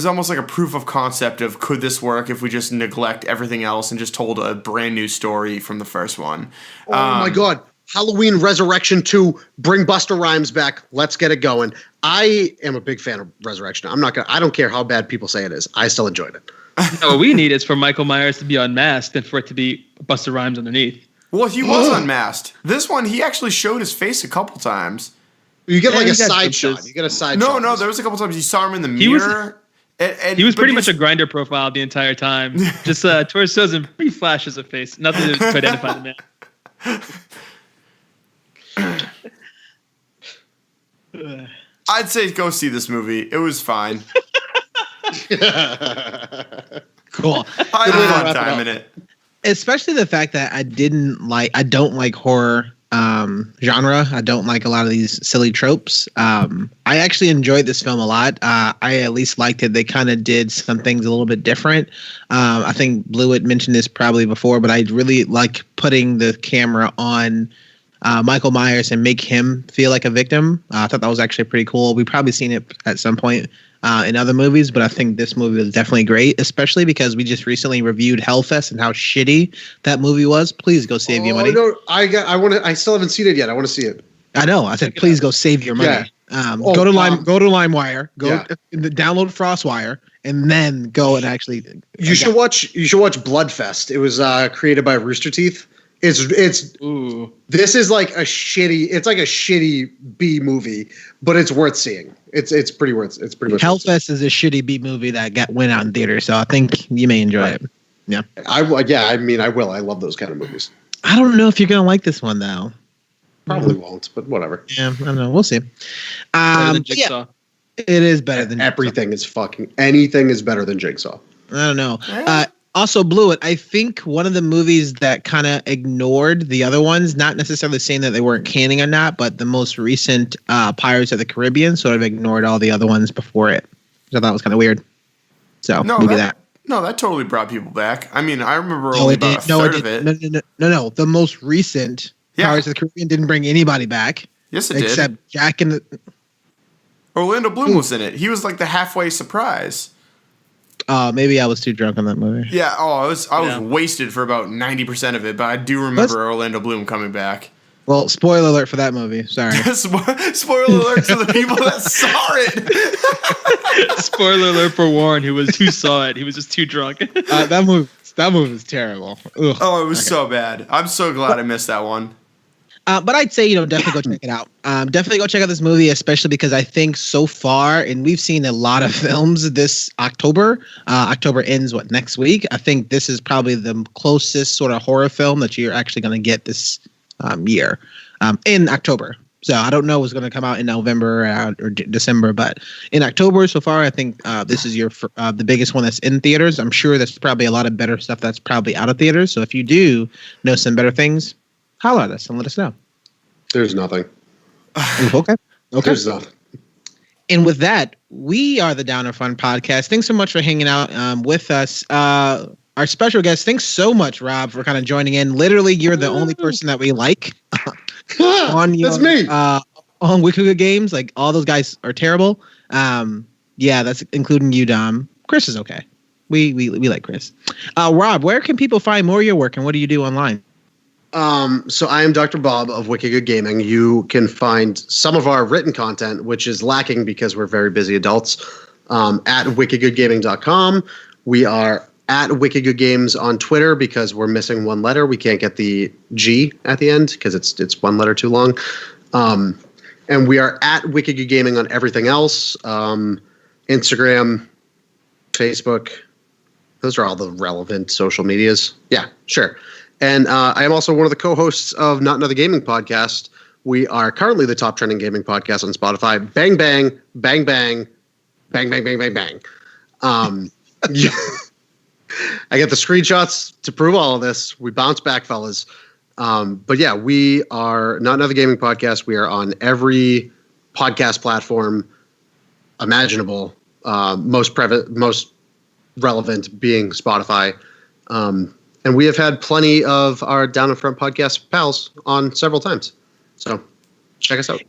D: almost like a proof of concept of, could this work if we just neglect everything else and just told a brand new story from the first one?
A: Oh my God. Halloween Resurrection 2, bring Busta Rhymes back. Let's get it going. I am a big fan of Resurrection. I don't care how bad people say it is. I still enjoyed it.
C: No, what we need is for Michael Myers to be unmasked and for it to be Busta Rhymes underneath.
D: Well, he was unmasked. This one, he actually showed his face a couple times.
A: You get a side shot. You get a side shot.
D: No, there was a couple times you saw him in the mirror.
C: He was pretty much a grinder profile the entire time. Just torsos and brief flashes of face. Nothing to identify the man.
D: I'd say go see this movie. It was fine.
B: Cool.
D: I had a fun time in it.
B: Especially the fact that I don't like horror genre. I don't like a lot of these silly tropes. I actually enjoyed this film a lot. I at least liked it. They kind of did some things a little bit different. I think Blue had mentioned this probably before, but I really like putting the camera on Michael Myers and make him feel like a victim. I thought that was actually pretty cool. We've probably seen it at some point in other movies, but I think this movie was definitely great, especially because we just recently reviewed Hellfest and how shitty that movie was. Please go save your money.
A: No, I still haven't seen it yet. I want to see it.
B: I know. I said, please go save your money.
A: Yeah.
B: Go to LimeWire, download FrostWire, and then go and actually.
A: You should watch Bloodfest. It was created by Rooster Teeth.
C: Ooh.
A: This is like a shitty B movie, but it's worth seeing. It's pretty much
B: Hellfest is a shitty B movie that went out in theater, so I think you may enjoy it. Yeah.
A: I will. I love those kind of movies.
B: I don't know if you're gonna like this one though.
A: Probably won't, but whatever.
B: Yeah, I don't know. We'll see.
C: Better than Jigsaw.
B: Yeah, it is better than
A: everything. Anything is better than Jigsaw.
B: I don't know. Also, Blue, I think one of the movies that kind of ignored the other ones, not necessarily saying that they weren't canon or not, but the most recent Pirates of the Caribbean sort of ignored all the other ones before it. Which I thought was kind of weird. So maybe that.
D: No, that totally brought people back. I mean, I remember only about a third of it.
B: No. The most recent Pirates of the Caribbean didn't bring anybody back.
D: Yes, it did.
B: Except Jack and
D: Orlando Bloom was in it. He was like the halfway surprise.
B: Maybe I was too drunk on that movie.
D: Yeah. I was wasted for about 90% of it, but I do remember Orlando Bloom coming back.
B: Well, spoiler alert for that movie. Sorry.
D: Spoiler alert to the people that saw it.
C: Spoiler alert for Warren, who saw it. He was just too drunk.
B: That movie was terrible. Ugh.
D: Oh, it was so bad. I'm so glad I missed that one.
B: But I'd say, definitely go check it out. Definitely go check out this movie, especially because I think so far, and we've seen a lot of films this October. October ends, next week? I think this is probably the closest sort of horror film that you're actually going to get this year in October. So I don't know what's going to come out in November or December, but in October so far, I think this is the biggest one that's in theaters. I'm sure there's probably a lot of better stuff that's probably out of theaters. So if you do know some better things, holler at us and let us know.
A: There's nothing.
B: Okay.
A: There's nothing.
B: And with that, we are the Downer Fun Podcast. Thanks so much for hanging out with us. Our special guest, thanks so much, Rob, for kind of joining in. Literally, you're the only person that we like.
A: That's me.
B: On Wicked Good Games, like all those guys are terrible. Yeah, that's including you, Dom. Chris is okay. We like Chris. Rob, where can people find more of your work and what do you do online?
A: So I am Dr. Bob of Wicked Good Gaming. You can find some of our written content, which is lacking because we're very busy adults, at wickedgoodgaming.com. We are at Wicked Good Games on Twitter because we're missing one letter. We can't get the G at the end because it's one letter too long. And we are at Wicked Good Gaming on everything else. Instagram, Facebook. Those are all the relevant social medias. Yeah, sure. And I am also one of the co-hosts of Not Another Gaming Podcast. We are currently the top trending gaming podcast on Spotify. Bang, bang, bang, bang, bang, bang, bang, bang, bang. Yeah. I get the screenshots to prove all of this. We bounce back, fellas. But yeah, we are Not Another Gaming Podcast. We are on every podcast platform imaginable. Most relevant being Spotify. And we have had plenty of our Down in Front podcast pals on several times. So check us out.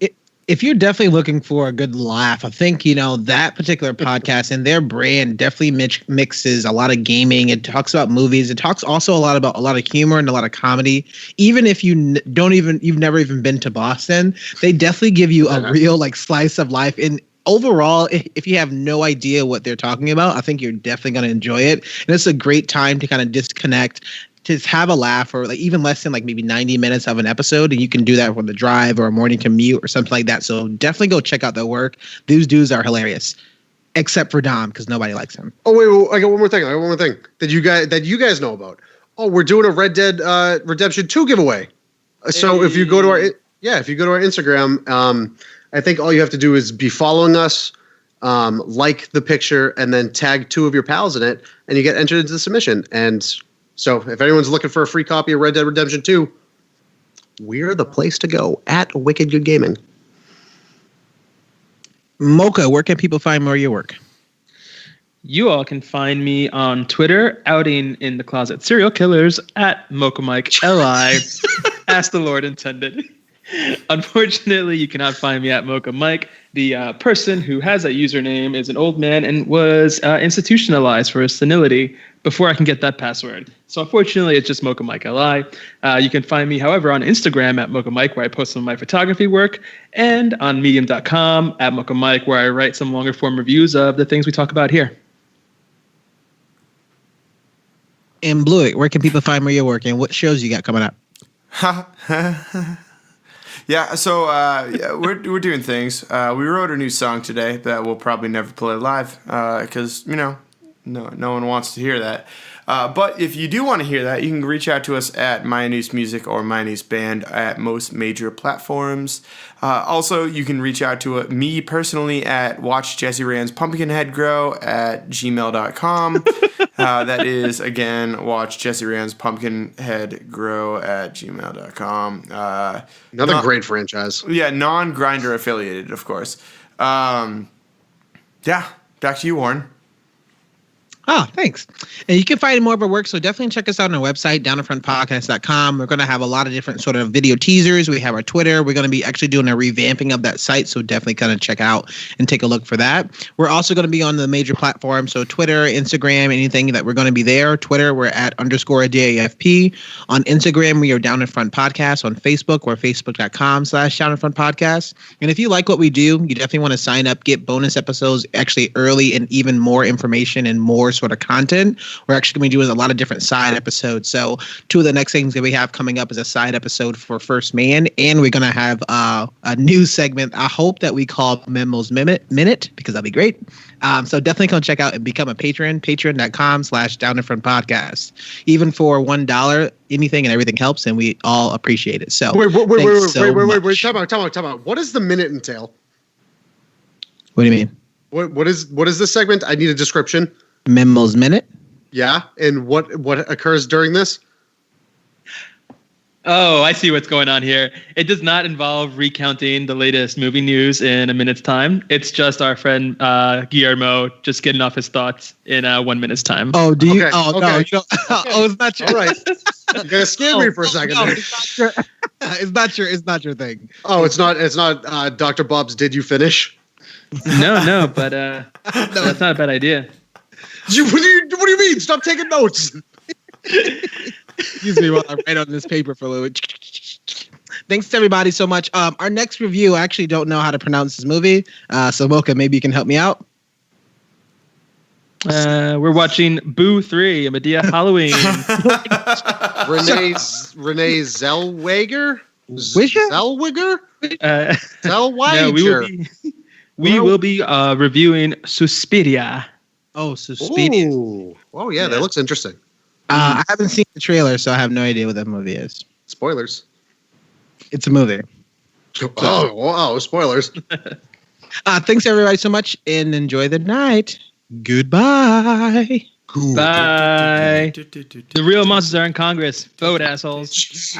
B: If you're definitely looking for a good laugh, I think, that particular podcast and their brand definitely mixes a lot of gaming. It talks about movies. It talks also about a lot of humor and a lot of comedy. Even if you've never even been to Boston, they definitely give you a real slice of life. And overall, if you have no idea what they're talking about, I think you're definitely going to enjoy it. And it's a great time to kind of disconnect, to have a laugh, or even less than maybe 90 minutes of an episode. And you can do that for the drive or a morning commute or something like that. So definitely go check out their work. These dudes are hilarious, except for Dom, because nobody likes him.
A: Oh, wait, I got one more thing. that you guys know about. Oh, we're doing a Red Dead Redemption 2 giveaway. So if you go to our Instagram, I think all you have to do is be following us, like the picture, and then tag 2 of your pals in it, and you get entered into the submission. And so if anyone's looking for a free copy of Red Dead Redemption 2, we're the place to go at Wicked Good Gaming.
B: Mocha, where can people find more of your work?
C: You all can find me on Twitter, outing in the closet serial killers, at Mocha Mike LI, as the Lord intended. Unfortunately, you cannot find me at Mocha Mike. The person who has that username is an old man and was institutionalized for his senility before I can get that password. So unfortunately, it's just Mocha Mike LI. You can find me, however, on Instagram at Mocha Mike, where I post some of my photography work, and on medium.com at Mocha Mike, where I write some longer form reviews of the things we talk about here.
B: And Blewett, where can people find more of your work and what shows you got coming up?
D: Yeah, so we're doing things. We wrote a new song today that we'll probably never play live because no one wants to hear that. But if you do want to hear that, you can reach out to us at Mayonnaise Music or Mayonnaise Band at most major platforms. Also, you can reach out to me personally at Watch Jesse Rand's Pumpkinhead Grow at gmail.com. That is, again, Watch Jesse Rand's Pumpkinhead Grow at gmail.com.
A: Another great franchise.
D: Yeah, non-Grindr affiliated, of course. Yeah, back to you, Warren.
B: Oh, thanks. And you can find more of our work, so definitely check us out on our website, downinfrontpodcast.com. We're going to have a lot of different sort of video teasers. We have our Twitter. We're going to be actually doing a revamping of that site, so definitely kind of check out and take a look for that. We're also going to be on the major platforms, so Twitter, Instagram, anything that we're going to be there. Twitter, we're at _DAFP. On Instagram, we are Down in Front Podcast. On Facebook, we're facebook.com/DownInFrontPodcast. And if you like what we do, you definitely want to sign up, get bonus episodes actually early, and even more information and more sort of content. We're actually going to be doing a lot of different side episodes. So 2 of the next things that we have coming up is a side episode for First Man, and we're going to have a new segment. I hope that we call Memos Minute, because that'd be great. So definitely come check out and become a patron, patreon.com/down-in-front-podcast. Even for $1, anything and everything helps, and we all appreciate it. So
A: wait, time out. What does the minute entail?
B: What do you mean?
A: What is this segment? I need a description.
B: Memos Minute.
A: Yeah, and what occurs during this?
C: Oh, I see what's going on here. It does not involve recounting the latest movie news in a minute's time. It's just our friend Guillermo just getting off his thoughts in 1 minute's time.
B: Oh, do you?
A: Okay,
B: Oh,
A: okay.
B: no. You don't, oh, it's not your.
A: All right. You guys scared me for a second.
B: No,
A: There.
B: it's not your thing.
A: Oh, it's not Dr. Bob's Did You Finish?
C: No, but that's not a bad idea.
A: What do you mean? Stop taking notes.
B: Excuse me while I write on this paper for a little bit. Thanks to everybody so much. Our next review, I actually don't know how to pronounce this movie. So Mocha, maybe you can help me out.
C: We're watching Boo 3, a Medea Halloween.
A: Renee Zellweger?
B: Wisher?
A: Zellweger?
C: No, we will be reviewing Suspiria.
B: Oh, Suspiria.
A: Ooh. Oh, yeah, that looks interesting.
B: I haven't seen the trailer, so I have no idea what that movie is.
A: Spoilers.
B: It's a movie.
A: Oh, spoilers.
B: Thanks everybody so much, and enjoy the night. Goodbye.
C: Bye. The real monsters are in Congress. Vote, assholes.
B: Jesus.